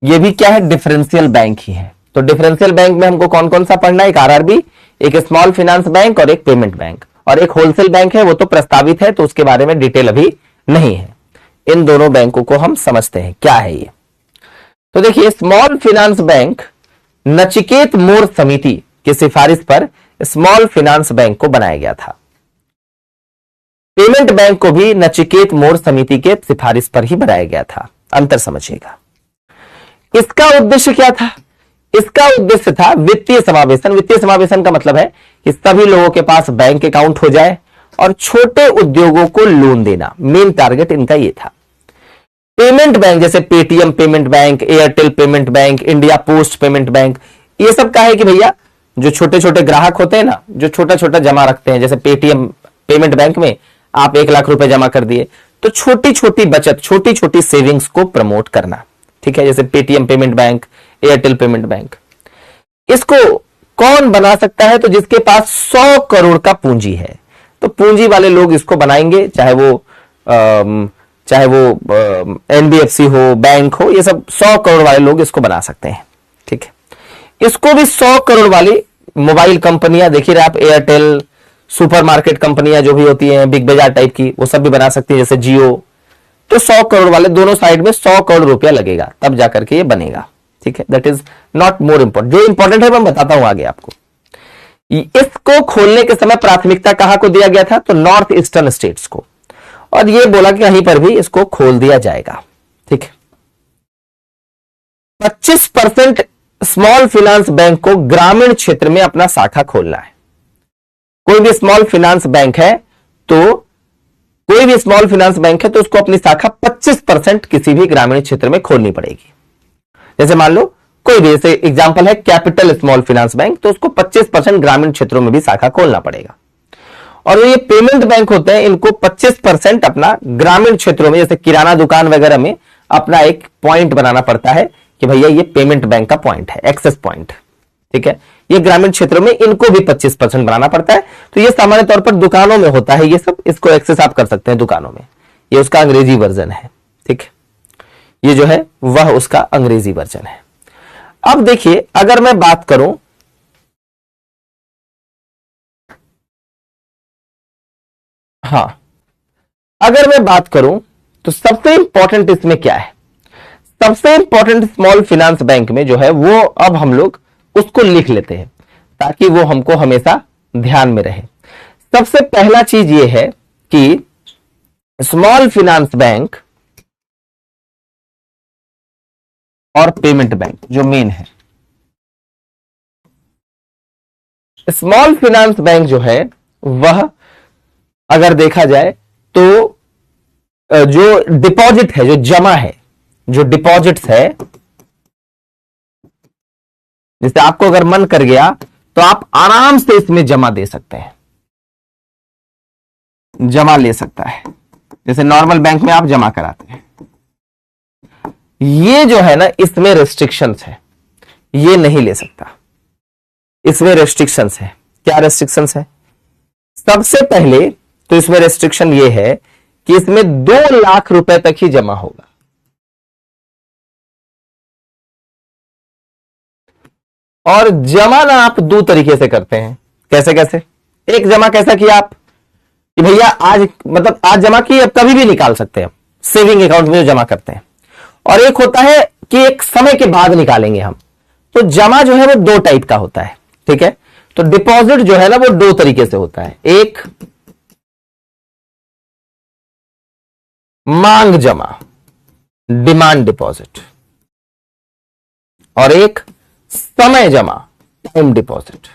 ये भी क्या है, डिफरेंशियल बैंक ही है। तो डिफरेंशियल बैंक में हमको कौन कौन सा पढ़ना है, एक आरआरबी, एक स्मॉल फाइनेंस बैंक और एक पेमेंट बैंक, और एक होलसेल बैंक है, वो तो प्रस्तावित है, तो उसके बारे में डिटेल अभी नहीं है। इन दोनों बैंकों को हम समझते हैं क्या है ये। तो देखिए, स्मॉल फाइनेंस बैंक नचिकेत मोर समिति की सिफारिश पर स्मॉल फाइनेंस बैंक को बनाया गया था। पेमेंट बैंक को भी नचिकेत मोर समिति के सिफारिश पर ही बनाया गया था। अंतर समझिएगा। इसका उद्देश्य क्या था? इसका उद्देश्य था वित्तीय समावेशन। वित्तीय समावेशन का मतलब है कि सभी लोगों के पास बैंक अकाउंट हो जाए और छोटे उद्योगों को लोन देना, मेन टारगेट इनका यह था। पेमेंट बैंक जैसे Paytm payment bank, Airtel payment bank, India post payment bank, ये सब का है कि भैया जो छोटे छोटे ग्राहक होते हैं ना, जो छोटा छोटा जमा रखते हैं, जैसे पेटीएम पेमेंट बैंक में आप 1 लाख रुपए जमा कर दिए, तो छोटी छोटी बचत, छोटी छोटी सेविंग्स को प्रमोट करना, ठीक है, जैसे Paytm payment bank, Airtel payment bank. इसको कौन बना सकता है? तो जिसके पास 100 करोड़ का पूंजी है, तो पूंजी वाले लोग इसको बनाएंगे, चाहे वो एनबीएफसी हो, बैंक हो, ये सब 100 करोड़ वाले लोग इसको बना सकते हैं, ठीक है। इसको भी 100 करोड़ वाली मोबाइल कंपनियां, देखिए आप, एयरटेल, सुपरमार्केट कंपनियां जो भी होती हैं बिग बाजार टाइप की, वो सब भी बना सकती है, जैसे जियो। तो 100 करोड़ वाले, दोनों साइड में 100 करोड़ रुपया लगेगा, तब जाकर के ये बनेगा, ठीक है। That is not more important, जो इंपॉर्टेंट है मैं बताता हूं आगे आपको। इसको खोलने के समय प्राथमिकता कहां को दिया गया था? तो नॉर्थ ईस्टर्न स्टेट्स को, और ये बोला कि कहीं पर भी इसको खोल दिया जाएगा, ठीक है। 25% स्मॉल फाइनेंस बैंक को ग्रामीण क्षेत्र में अपना शाखा खोलना है। कोई भी स्मॉल फाइनेंस बैंक है तो उसको अपनी शाखा 25% किसी भी ग्रामीण क्षेत्र में खोलनी पड़ेगी। जैसे मान लो कोई भी, जैसे एग्जांपल है कैपिटल स्मॉल फाइनेंस बैंक, तो उसको 25% ग्रामीण क्षेत्रों में भी शाखा खोलना पड़ेगा। और ये पेमेंट बैंक होते हैं, इनको 25% अपना ग्रामीण क्षेत्रों में, जैसे किराना दुकान वगैरह में अपना एक पॉइंट बनाना पड़ता है कि भैया ये पेमेंट बैंक का पॉइंट है, एक्सेस पॉइंट, ठीक है। ये ग्रामीण क्षेत्रों में इनको भी 25% बनाना पड़ता है। तो ये सामान्य तौर पर दुकानों में होता है, ये सब, इसको एक्सेस आप कर सकते हैं दुकानों में, ये उसका अंग्रेजी वर्जन है, ठीक है। ये जो है वह उसका अंग्रेजी वर्जन है। अब देखिए, अगर मैं बात करूं, हां, अगर मैं बात करूं तो सबसे इंपॉर्टेंट इसमें क्या है? सबसे इंपॉर्टेंट स्मॉल फाइनेंस बैंक में जो है वो, अब हम लोग उसको लिख लेते हैं ताकि वो हमको हमेशा ध्यान में रहे। सबसे पहला चीज ये है कि स्मॉल फाइनेंस बैंक और पेमेंट बैंक जो मेन है, स्मॉल फाइनेंस बैंक जो है वह अगर देखा जाए तो जो डिपॉजिट है, जो जमा है, जो डिपॉजिट्स है, जैसे आपको अगर मन कर गया तो आप आराम से इसमें जमा दे सकते हैं, जमा ले सकता है, जैसे नॉर्मल बैंक में आप जमा कराते हैं। ये जो है ना, इसमें रेस्ट्रिक्शंस है, ये नहीं ले सकता, इसमें रेस्ट्रिक्शंस है। क्या रेस्ट्रिक्शंस है? सबसे पहले तो इसमें रेस्ट्रिक्शन ये है कि इसमें 2 लाख रुपए तक ही जमा होगा। और जमा ना आप 2 तरीके से करते हैं। कैसे कैसे? एक जमा कैसा किया आप कि भैया आज, मतलब आज जमा किए, अब कभी भी निकाल सकते हैं, सेविंग अकाउंट में जो जमा करते हैं। और एक होता है कि एक समय के बाद निकालेंगे हम। तो जमा जो है वो 2 टाइप का होता है, ठीक है। तो डिपॉजिट जो है ना वो 2 तरीके से होता है, एक मांग जमा, डिमांड डिपॉजिट, और एक समय जमा, टाइम डिपॉजिट।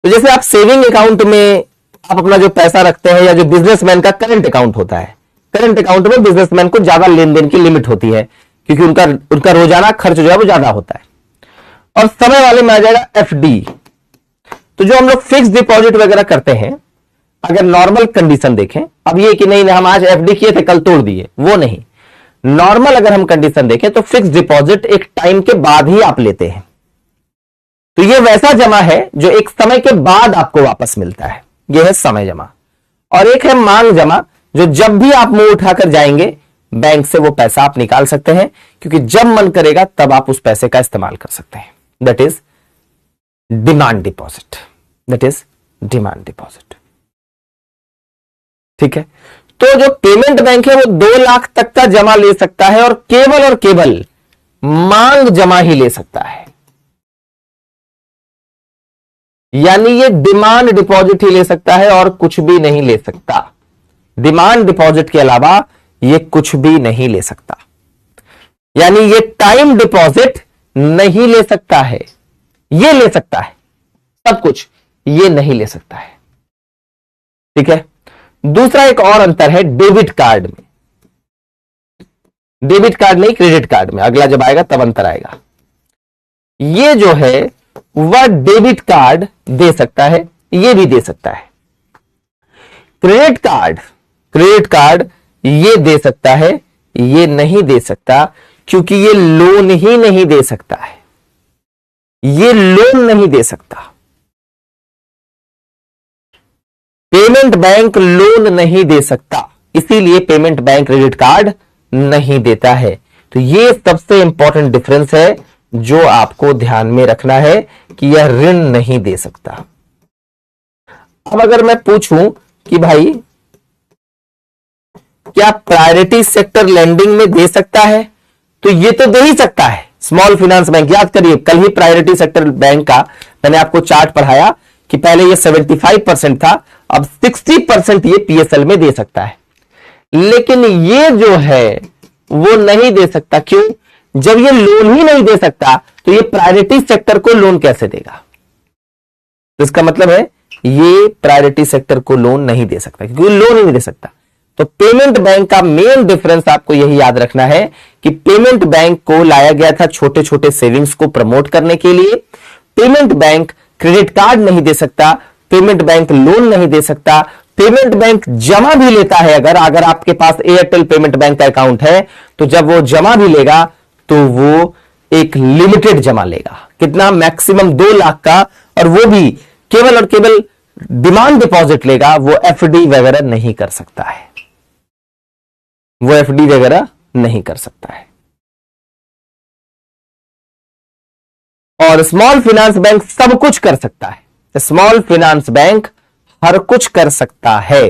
तो जैसे आप सेविंग अकाउंट में आप अपना जो पैसा रखते हैं, या जो बिजनेसमैन का करंट अकाउंट होता है, करंट अकाउंट में बिजनेसमैन को ज्यादा लेन देन की लिमिट होती है, क्योंकि उनका रोजाना खर्च जो है वो ज्यादा होता है। और समय वाले में आ जाएगा एफडी। तो जो हम लोग फिक्स डिपॉजिट वगैरह करते हैं, अगर नॉर्मल कंडीशन देखें, अब ये कि नहीं हम आज एफडी किए थे कल तोड़ दिए, वो नहीं, नॉर्मल अगर हम कंडीशन देखें तो फिक्स डिपॉजिट एक टाइम के बाद ही आप लेते हैं, तो ये वैसा जमा है जो एक समय के बाद आपको वापस मिलता है, यह है समय जमा। और एक है मांग जमा, जो जब भी आप मुंह उठाकर जाएंगे बैंक से वो पैसा आप निकाल सकते हैं, क्योंकि जब मन करेगा तब आप उस पैसे का इस्तेमाल कर सकते हैं। That is demand deposit, that is demand deposit. ठीक है, तो जो पेमेंट बैंक है वो 2 लाख तक का जमा ले सकता है और केवल मांग जमा ही ले सकता है, यानी ये डिमांड डिपॉजिट ही ले सकता है और कुछ भी नहीं ले सकता। डिमांड डिपॉजिट के अलावा ये कुछ भी नहीं ले सकता, यानी ये टाइम डिपॉजिट नहीं ले सकता है, ये ले सकता है सब कुछ, ये नहीं ले सकता है। ठीक है, दूसरा एक और अंतर है डेबिट कार्ड में, डेबिट कार्ड नहीं क्रेडिट कार्ड में, अगला जब आएगा तब अंतर आएगा। ये जो है वह डेबिट कार्ड दे सकता है, ये भी दे सकता है। क्रेडिट कार्ड ये दे सकता है, ये नहीं दे सकता, क्योंकि ये लोन ही नहीं दे सकता है, ये लोन नहीं दे सकता। पेमेंट बैंक लोन नहीं दे सकता, इसीलिए पेमेंट बैंक क्रेडिट कार्ड नहीं देता है। तो ये सबसे इंपॉर्टेंट डिफरेंस है जो आपको ध्यान में रखना है कि यह ऋण नहीं दे सकता। अब अगर मैं पूछूं कि भाई क्या प्रायोरिटी सेक्टर लेंडिंग में दे सकता है, तो ये तो दे ही सकता है। स्मॉल फाइनेंस बैंक, याद करिए कल ही प्रायोरिटी सेक्टर बैंक का मैंने आपको चार्ट पढ़ाया कि पहले ये 75% था, अब 60% ये पीएसएल में दे सकता है, लेकिन ये जो है वो नहीं दे सकता। क्यों? जब ये लोन ही नहीं दे सकता तो ये प्रायोरिटी सेक्टर को लोन कैसे देगा? तो इसका मतलब है ये प्रायोरिटी सेक्टर को लोन नहीं दे सकता, क्योंकि लोन ही नहीं दे सकता। तो पेमेंट बैंक का मेन डिफरेंस आपको यही याद रखना है कि पेमेंट बैंक को लाया गया था छोटे छोटे सेविंग्स को प्रमोट करने के लिए। पेमेंट बैंक क्रेडिट कार्ड नहीं दे सकता, पेमेंट बैंक लोन नहीं दे सकता, पेमेंट बैंक जमा भी लेता है। अगर आपके पास एयरटेल पेमेंट बैंक का अकाउंट है तो जब वो जमा भी लेगा तो वो एक लिमिटेड जमा लेगा, कितना? मैक्सिमम 2 लाख का, और वो भी केवल और केवल डिमांड डिपॉजिट लेगा, वो एफडी वगैरह नहीं कर सकता है, वो एफडी वगैरह नहीं कर सकता है। और स्मॉल फाइनेंस बैंक सब कुछ कर सकता है। स्मॉल फाइनेंस बैंक हर कुछ कर सकता है,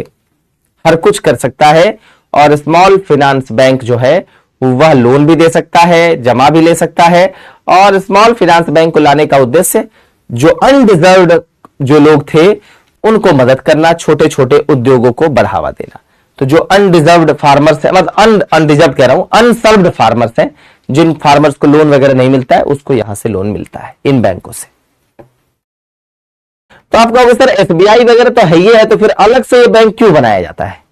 हर कुछ कर सकता है। और स्मॉल फाइनेंस बैंक जो है वह लोन भी दे सकता है, जमा भी ले सकता है। और स्मॉल फाइनेंस बैंक को लाने का उद्देश्य जो अनडिजर्व्ड जो लोग थे उनको मदद करना, छोटे छोटे उद्योगों को बढ़ावा देना। तो जो अनडिजर्व्ड फार्मर्स है, मतलब अनडिजर्व कह रहा हूं, अनसर्व्ड फार्मर्स हैं, जिन फार्मर्स को लोन वगैरह नहीं मिलता है, उसको यहां से लोन मिलता है इन बैंकों से। तो आप कहोगे सर एसबीआई वगैरह तो है ही है, तो फिर अलग से ये बैंक क्यों बनाया जाता है?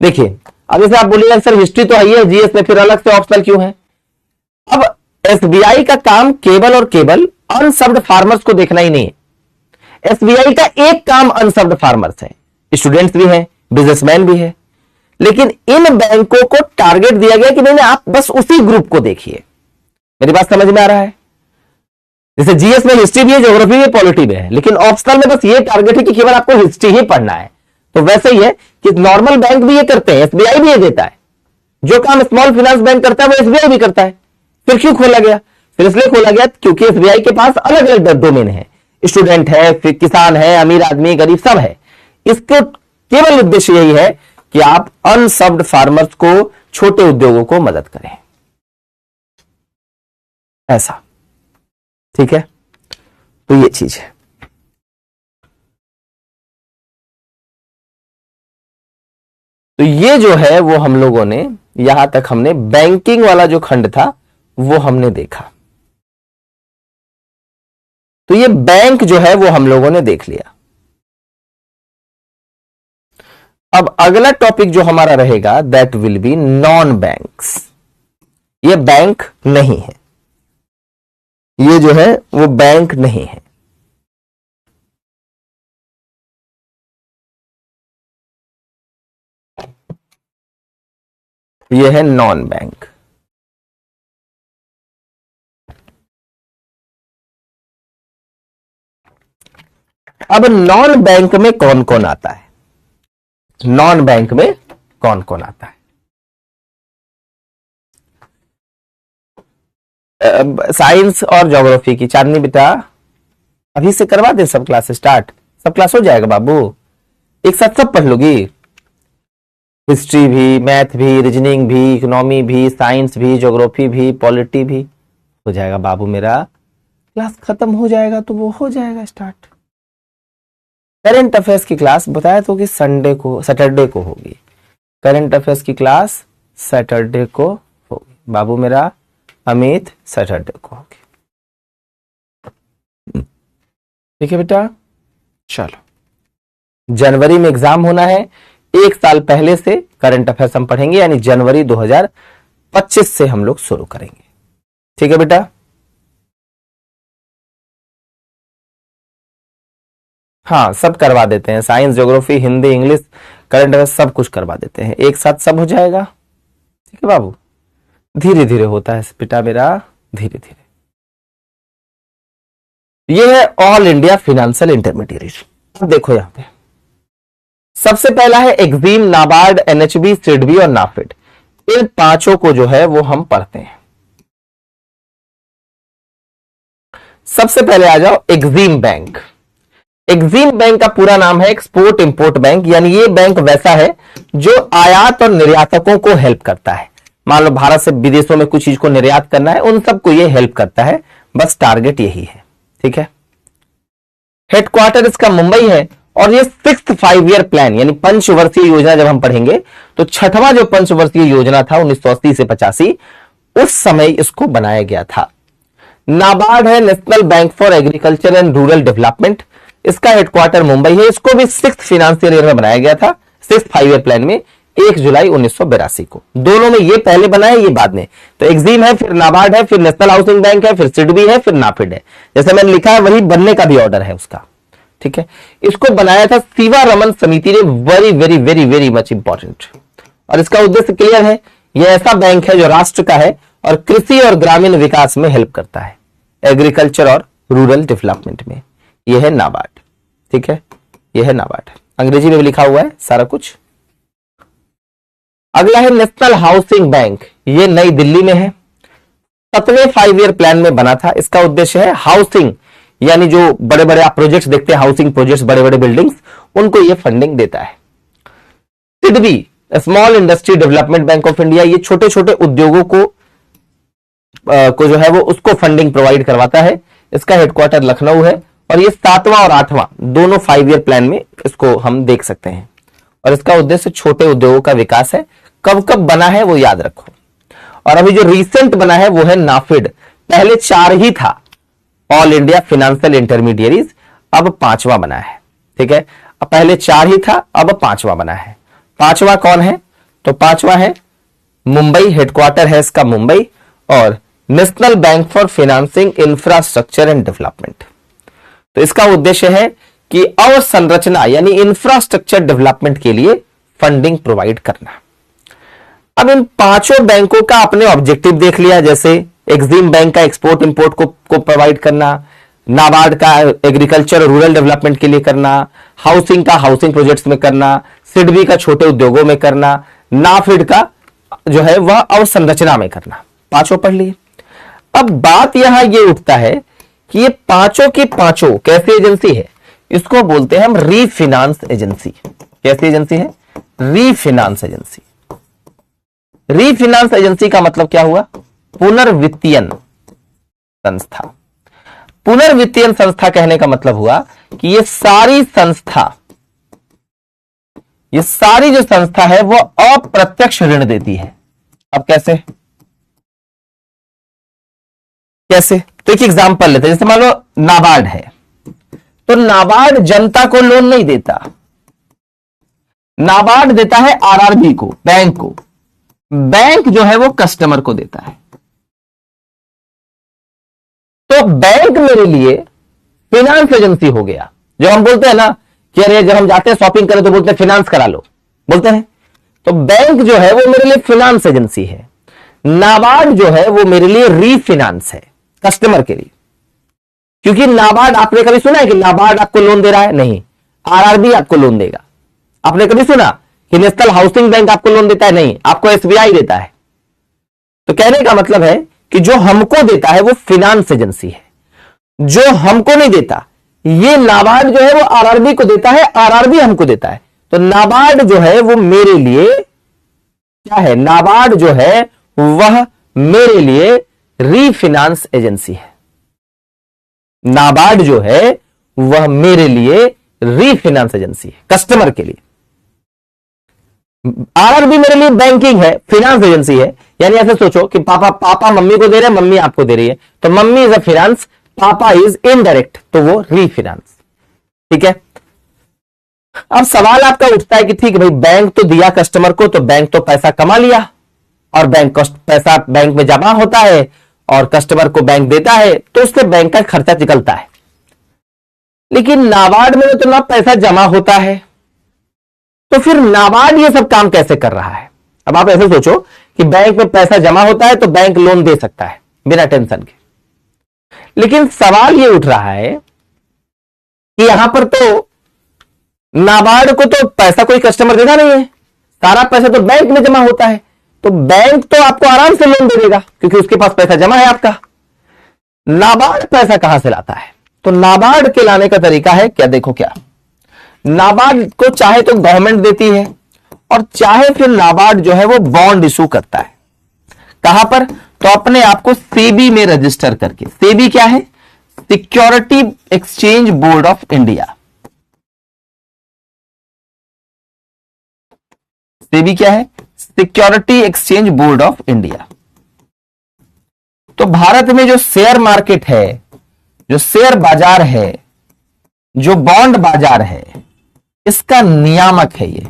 देखिए, अब जैसे आप बोलिएगा सर हिस्ट्री तो है ही है जीएस में, फिर अलग से ऑप्शनल क्यों है? अब एसबीआई का काम केवल और केवल अनसर्व्ड फार्मर्स को देखना ही नहीं है। एसबीआई का एक काम अनसर्व्ड फार्मर्स है, स्टूडेंट्स भी हैं, बिजनेसमैन भी है, लेकिन इन बैंकों को टारगेट दिया गया कि नहीं आप बस उसी ग्रुप को देखिए। मेरी बात समझ में आ रहा है? जैसे जीएस में हिस्ट्री भी है, ज्योग्राफी भी है, पॉलिटी भी है, लेकिन ऑप्शनल में बस ये टारगेट है कि केवल आपको हिस्ट्री ही पढ़ना है। तो वैसे ही है कि नॉर्मल बैंक भी ये करते हैं, एसबीआई भी ये देता है। जो काम स्मॉल फाइनेंस बैंक करता है वो एसबीआई भी करता है। फिर क्यों खोला गया? फिर इसलिए खोला गया क्योंकि एसबीआई के पास अलग अलग डोमेन है, स्टूडेंट है, फिर किसान है, अमीर आदमी, गरीब सब है। इसके केवल उद्देश्य यही है कि आप अनसर्व्ड फार्मर्स को, छोटे उद्योगों को मदद करें, ऐसा। ठीक है, तो ये चीज है। तो ये जो है वो हम लोगों ने यहां तक हमने बैंकिंग वाला जो खंड था वो हमने देखा। तो ये बैंक जो है वो हम लोगों ने देख लिया। अब अगला टॉपिक जो हमारा रहेगा that will B non banks. ये बैंक नहीं है, ये जो है वो बैंक नहीं है। यह है नॉन बैंक। अब नॉन बैंक में कौन कौन आता है? नॉन बैंक में कौन कौन आता है? साइंस और ज्योग्राफी की चांदनी बेटा अभी से करवा दे सब क्लास स्टार्ट, सब क्लास हो जाएगा बाबू, एक साथ सब पढ़ लोगी, हिस्ट्री भी, मैथ भी, रीजनिंग भी, इकोनॉमी भी, साइंस भी, ज्योग्राफी भी, पॉलिटी भी हो जाएगा बाबू मेरा। क्लास खत्म हो जाएगा तो वो हो जाएगा स्टार्ट। करंट अफेयर्स की क्लास बताया तो कि संडे को, सैटरडे को होगी। करंट अफेयर्स की क्लास सैटरडे को होगी बाबू मेरा, अमित सैटरडे को होगी। ठीक है बेटा, चलो जनवरी में एग्जाम होना है, एक साल पहले से करंट अफेयर्स हम पढ़ेंगे, यानी जनवरी 2025 से हम लोग शुरू करेंगे। ठीक है बेटा, हाँ सब करवा देते हैं, science, geography, Hindi, English, current affairs सब कुछ करवा देते हैं, एक साथ सब हो जाएगा। ठीक है बाबू, धीरे धीरे होता है बेटा मेरा, धीरे धीरे। ये है ऑल इंडिया फाइनेंशियल इंटरमीडिएट। देखो यहां पे सबसे पहला है एक्जिम, नाबार्ड, एनएचबी, सिडबी और नाफेड। इन पांचों को जो है वो हम पढ़ते हैं। सबसे पहले आ जाओ एक्जिम बैंक। एक्जिम बैंक का पूरा नाम है एक्सपोर्ट इंपोर्ट बैंक, यानी ये बैंक वैसा है जो आयात और निर्यातकों को हेल्प करता है। मान लो भारत से विदेशों में कुछ चीज को निर्यात करना है, उन सबको ये हेल्प करता है, बस टारगेट यही है। ठीक है, हेडक्वार्टर इसका मुंबई है और ये 6th 5 ईयर प्लान यानी पंचवर्षीय योजना जब हम पढ़ेंगे तो छठवां जो पंचवर्षीय योजना था 1980 से 85, उस समय इसको बनाया गया था। नाबार्ड है national bank for agriculture and rural development, इसका हेडक्वार्टर मुंबई है, इसको भी 6th फाइनेंशियल ईयर में बनाया गया था, 6th 5 ईयर प्लान में 1 जुलाई 1982 को। दोनों में ये पहले बना है, ये बाद में। तो एक्जिम है, फिर नाबार्ड है, फिर नेशनल हाउसिंग बैंक है, फिर सिडबी है, फिर नाफेड है। जैसे मैंने लिखा है वही बनने का भी ऑर्डर है उसका। ठीक है, इसको बनाया था सीवारमन समिति ने, very very very very much important. और इसका उद्देश्य क्लियर है, यह ऐसा बैंक है जो राष्ट्र का है और कृषि और ग्रामीण विकास में हेल्प करता है, एग्रीकल्चर और रूरल डेवलपमेंट में। यह है नाबार्ड। ठीक है, यह है नाबार्ड, अंग्रेजी में भी लिखा हुआ है सारा कुछ। अगला है नेशनल हाउसिंग बैंक, ये नई दिल्ली में है, 7वें 5 ईयर प्लान में बना था। इसका उद्देश्य है हाउसिंग, यानी जो बड़े बड़े आप प्रोजेक्ट्स देखते हैं, हाउसिंग प्रोजेक्ट्स, बड़े बड़े बिल्डिंग्स, उनको ये फंडिंग देता है। SIDBI small industry development bank of India, ये छोटे छोटे उद्योगों को जो है वो उसको फंडिंग प्रोवाइड करवाता है। इसका हेडक्वार्टर लखनऊ है और ये 7वां और 8वां दोनों 5 ईयर प्लान में इसको हम देख सकते हैं। और इसका उद्देश्य छोटे उद्योगों का विकास है। कब कब बना है वो याद रखो। और अभी जो रिसेंट बना है वो है नाफेड, पहले 4 ही था, ऑल इंडिया फाइनेंशियल इंटरमीडिएरीज, अब 5वां बना है। ठीक है, अब पहले 4 ही था, अब 5वां बना है। 5वां कौन है? तो 5वां है मुंबई, हेडक्वार्टर है इसका मुंबई, और national bank for financing infrastructure and development. तो इसका उद्देश्य है कि अवसंरचना यानी इंफ्रास्ट्रक्चर डेवलपमेंट के लिए फंडिंग प्रोवाइड करना। अब इन पांचों बैंकों का आपने ऑब्जेक्टिव देख लिया, जैसे एक्जिम बैंक का एक्सपोर्ट इंपोर्ट को प्रोवाइड करना, नाबार्ड का एग्रीकल्चर और रूरल डेवलपमेंट के लिए करना, हाउसिंग का हाउसिंग प्रोजेक्ट्स में करना, सिडबी का छोटे उद्योगों में करना, नाफेड का जो है वह अवसंरचना में करना। पांचों पढ़ लिए। अब बात यहां ये उठता है कि ये पांचों की पांचों कैसी एजेंसी है? इसको बोलते हैं हम रीफिनांस एजेंसी। कैसी एजेंसी है? रीफिनांस एजेंसी। रीफिनांस एजेंसी का मतलब क्या हुआ? पुनर्वित्तीयन संस्था। पुनर्वित्तीयन संस्था कहने का मतलब हुआ कि ये सारी संस्था, ये सारी जो संस्था है वो अप्रत्यक्ष ऋण देती है। अब कैसे कैसे? तो एक एग्जांपल लेते हैं, जैसे मान लो नाबार्ड है, तो नाबार्ड जनता को लोन नहीं देता, नाबार्ड देता है आरआरबी को, बैंक को। बैंक जो है वो कस्टमर को देता है। तो बैंक मेरे लिए फाइनेंस एजेंसी हो गया। जो हम बोलते हैं ना कि अरे जब हम जाते हैं शॉपिंग करें तो बोलते हैं फाइनेंस करा लो, बोलते हैं। तो बैंक जो है वो मेरे लिए फिनांस एजेंसी है, नाबार्ड जो है वो मेरे लिए रीफिनांस है कस्टमर के लिए। क्योंकि नाबार्ड, आपने कभी सुना है कि नाबार्ड आपको लोन दे रहा है? नहीं। आरआरबी आपको लोन देगा। आपने कभी सुना कि नेशनल हाउसिंग बैंक आपको लोन देता है? नहीं, आपको एसबीआई देता है। तो कहने का मतलब है कि जो हमको देता है वो फिनांस एजेंसी है, जो हमको नहीं देता, ये नाबार्ड जो है वो आरआरबी को देता है, आरआरबी हमको देता है। तो नाबार्ड जो है वो मेरे लिए क्या है? नाबार्ड जो है वह मेरे लिए रीफिनांस एजेंसी है। नाबार्ड जो है वह मेरे लिए रीफिनांस एजेंसी है कस्टमर के लिए। आरआरबी मेरे लिए बैंकिंग है, फिनांस एजेंसी है। यानी ऐसे सोचो कि पापा मम्मी को दे रहे हैं, मम्मी आपको दे रही है, तो मम्मी इज अ फिनांस, पापा इज इनडायरेक्ट, तो वो रीफिनांस। ठीक है। अब सवाल आपका उठता है कि ठीक है भाई, बैंक तो दिया कस्टमर को, तो बैंक तो पैसा कमा लिया और बैंक पैसा बैंक में जमा होता है और कस्टमर को बैंक देता है, तो उससे बैंक का खर्चा निकलता है। लेकिन नाबार्ड में तो ना पैसा जमा होता है, तो फिर नाबार्ड ये सब काम कैसे कर रहा है? अब आप ऐसे सोचो कि बैंक में पैसा जमा होता है तो बैंक लोन दे सकता है बिना टेंशन के। लेकिन सवाल ये उठ रहा है कि यहां पर तो नाबार्ड को तो पैसा कोई कस्टमर देता नहीं है, सारा पैसा तो बैंक में जमा होता है, तो बैंक तो आपको आराम से लोन दे देगा क्योंकि उसके पास पैसा जमा है आपका। नाबार्ड पैसा कहां से लाता है? तो नाबार्ड के लाने का तरीका है क्या? देखो, क्या नाबार्ड को चाहे तो गवर्नमेंट देती है और चाहे फिर नाबार्ड जो है वो बॉन्ड इशू करता है। कहां पर? तो अपने आप को सेबी में रजिस्टर करके। सेबी क्या है? Security exchange board of India. SEBI क्या है? Security exchange board of India. तो भारत में जो शेयर मार्केट है, जो शेयर बाजार है, जो बॉन्ड बाजार है, इसका नियामक है ये,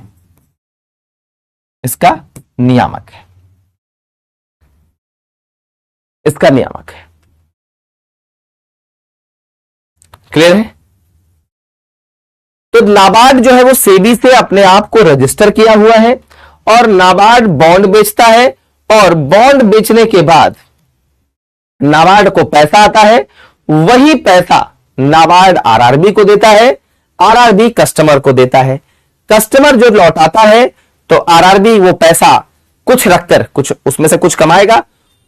इसका नियामक है, इसका नियामक है। क्लियर है? तो नाबार्ड जो है वो सेबी से अपने आप को रजिस्टर किया हुआ है और नाबार्ड बॉन्ड बेचता है और बॉन्ड बेचने के बाद नाबार्ड को पैसा आता है, वही पैसा नाबार्ड आरआरबी को देता है, आरआरबी कस्टमर को देता है। कस्टमर जो लौटाता है तो आरआरबी वो पैसा कुछ रखकर कुछ उसमें से कुछ कमाएगा,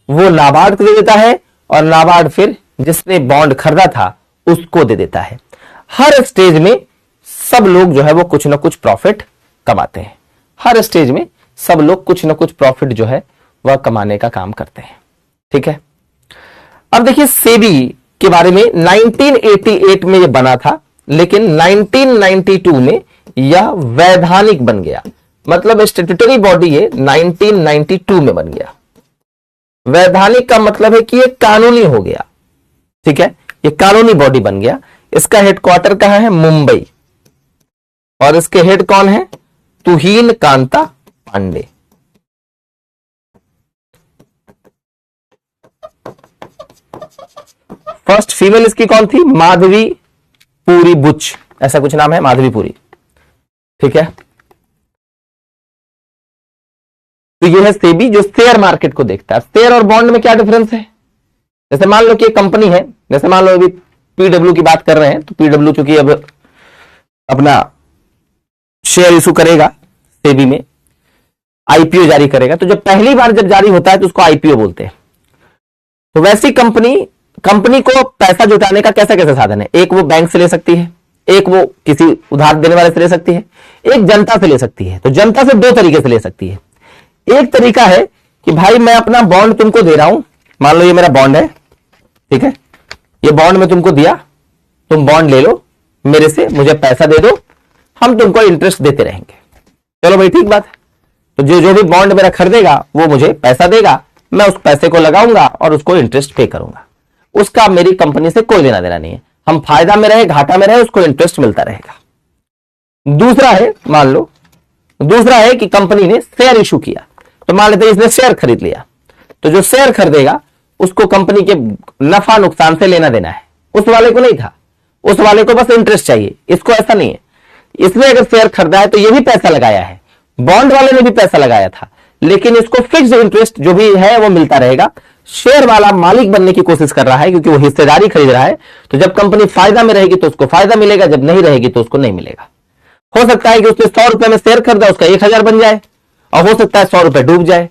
वो नाबार्ड को दे देता है और नाबार्ड फिर जिसने बॉन्ड खरीदा था उसको दे देता है। हर स्टेज में सब लोग जो है वो कुछ ना कुछ प्रॉफिट कमाते हैं। हर स्टेज में सब लोग कुछ ना कुछ प्रॉफिट जो है वह कमाने का काम करते हैं। ठीक है। अब देखिए, सेबी के बारे में 1988 में यह बना था, लेकिन 1992 में यह वैधानिक बन गया। मतलब स्टैट्यूटरी बॉडी ये 1992 में बन गया। वैधानिक का मतलब है कि यह कानूनी हो गया। ठीक है, ये कानूनी बॉडी बन गया। इसका हेडक्वार्टर कहां है? मुंबई। और इसके हेड कौन है? तुहीन कांता पांडे। फर्स्ट फीमेल इसकी कौन थी? माधवी पुरी बुच, ऐसा कुछ नाम है, माधवी पुरी। ठीक है। तो यह है सेबी जो शेयर मार्केट को देखता है। शेयर और बॉन्ड में क्या डिफरेंस है? जैसे मान लो कि एक कंपनी है, जैसे मान लो अभी पीडब्ल्यू की बात कर रहे हैं, तो पीडब्ल्यू चूंकि अब अपना शेयर इशू करेगा सेबी में, आईपीओ जारी करेगा, तो जब पहली बार जब जारी होता है तो उसको आईपीओ बोलते हैं। तो वैसी कंपनी को पैसा जुटाने का कैसा कैसा साधन है? एक वो बैंक से ले सकती है, एक वो किसी उधार देने वाले से ले सकती है, एक जनता से ले सकती है। तो जनता से दो तरीके से ले सकती है। एक तरीका है कि भाई मैं अपना बॉन्ड तुमको दे रहा हूं, मान लो ये मेरा बॉन्ड है, ठीक है, ये बॉन्ड मैं तुमको दिया, तुम बॉन्ड ले लो मेरे से, मुझे पैसा दे दो, हम तुमको इंटरेस्ट देते रहेंगे। चलो भाई, ठीक बात है। तो जो भी बॉन्ड मेरा खरीदेगा वो मुझे पैसा देगा, मैं उस पैसे को लगाऊंगा और उसको इंटरेस्ट पे करूंगा। उसका मेरी कंपनी से कोई लेना देना नहीं है। हम फायदा में रहे घाटा में रहे, उसको इंटरेस्ट मिलता रहेगा। दूसरा है, मान लो दूसरा है कि कंपनी ने शेयर इशू किया, तो मान लेते हैं इसने शेयर खरीद लिया, तो जो शेयर खरीदेगा उसको कंपनी के नफा नुकसान से लेना देना है। उस वाले को नहीं था, उस वाले को बस इंटरेस्ट चाहिए। इसको ऐसा नहीं है, इसने अगर शेयर खरीदा है तो ये भी पैसा लगाया है, बॉन्ड वाले ने भी पैसा लगाया था, लेकिन इसको फिक्स इंटरेस्ट जो भी है वो मिलता रहेगा। शेयर वाला मालिक बनने की कोशिश कर रहा है क्योंकि वो हिस्सेदारी खरीद रहा है, तो जब कंपनी फायदा में रहेगी तो उसको फायदा मिलेगा, जब नहीं रहेगी तो उसको नहीं मिलेगा। हो सकता है कि उसने 100 रुपए में शेयर खरीदा, उसका 1000 बन जाए, और हो सकता है 100 रुपए डूब जाए।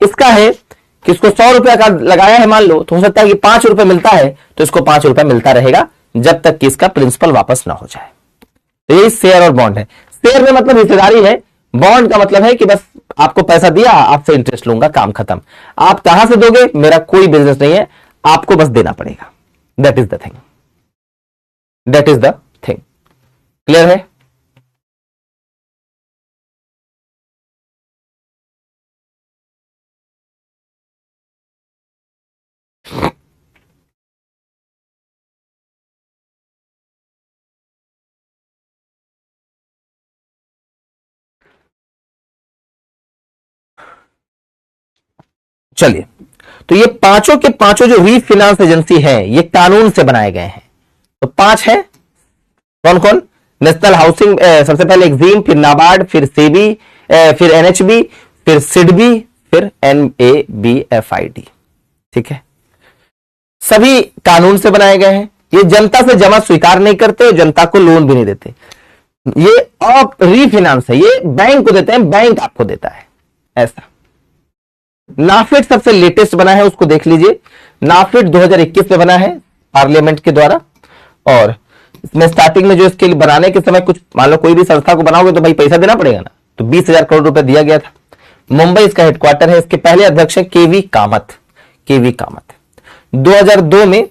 इसका है कि इसको 100 रुपए का लगाया है मान लो, तो हो सकता है कि 5 रुपए मिलता है, तो इसको 5 रुपए मिलता रहेगा जब तक कि इसका प्रिंसिपल वापस ना हो जाए। तो यही शेयर और बॉन्ड है। शेयर में मतलब हिस्सेदारी है, बॉन्ड का मतलब है कि बस आपको पैसा दिया, आपसे इंटरेस्ट लूंगा, काम खत्म। आप कहां से दोगे, मेरा कोई बिजनेस नहीं है, आपको बस देना पड़ेगा। That is the thing, that is the thing. Clear है? चलिए, तो ये पांचों के पांचों जो रीफाइनेंस एजेंसी है ये कानून से बनाए गए हैं। तो 5 है, कौन कौन? नेशनल हाउसिंग, सबसे पहले एक्जिम, फिर नाबार्ड, फिर सेबी, फिर एनएचबी, फिर सिडबी, फिर NABFID। ठीक है, सभी कानून से बनाए गए हैं। ये जनता से जमा स्वीकार नहीं करते, जनता को लोन भी नहीं देते। ये आप रीफाइनेंस है, ये बैंक को देते हैं, बैंक आपको देता है, ऐसा। नाफेड सबसे लेटेस्ट बना है, उसको देख लीजिए। नाफेड 2021 में बना है पार्लियामेंट के द्वारा, और इसमें स्टार्टिंग में जो इसके बनाने के समय कुछ, मान लो कोई भी संस्था को बनाओगे तो भाई पैसा देना पड़ेगा ना, तो 20,000 करोड़ रुपए दिया गया था। मुंबई इसका हेडक्वार्टर है। इसके पहले अध्यक्ष है केवी कामत। 2002 में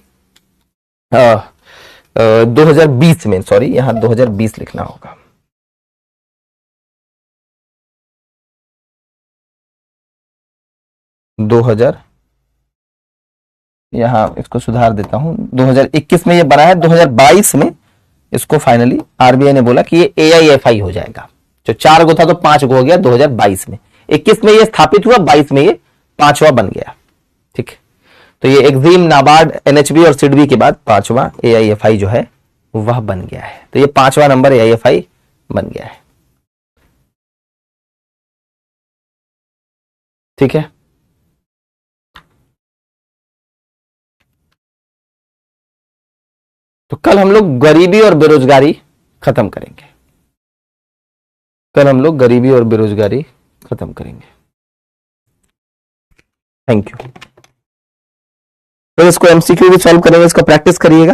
2020 में, सॉरी यहां 2020 लिखना होगा। यहां इसको सुधार देता हूं, 2021 में ये बना है। 2022 में इसको फाइनली आरबीआई ने बोला कि ये AIFI हो जाएगा। जो 4 गो था तो 5 गो हो गया 2022 में। 21 में ये स्थापित हुआ, 22 में ये 5वां बन गया। ठीक है, तो ये एक्जिम, नाबार्ड, NHB और सिडबी के बाद 5वां AIFI जो है वह बन गया है। तो ये 5वां नंबर AIFI बन गया है। ठीक है, तो कल हम लोग गरीबी और बेरोजगारी खत्म करेंगे। कल हम लोग गरीबी और बेरोजगारी खत्म करेंगे। Thank you. तो इसको MCQ भी सॉल्व करेंगे, इसको प्रैक्टिस करिएगा।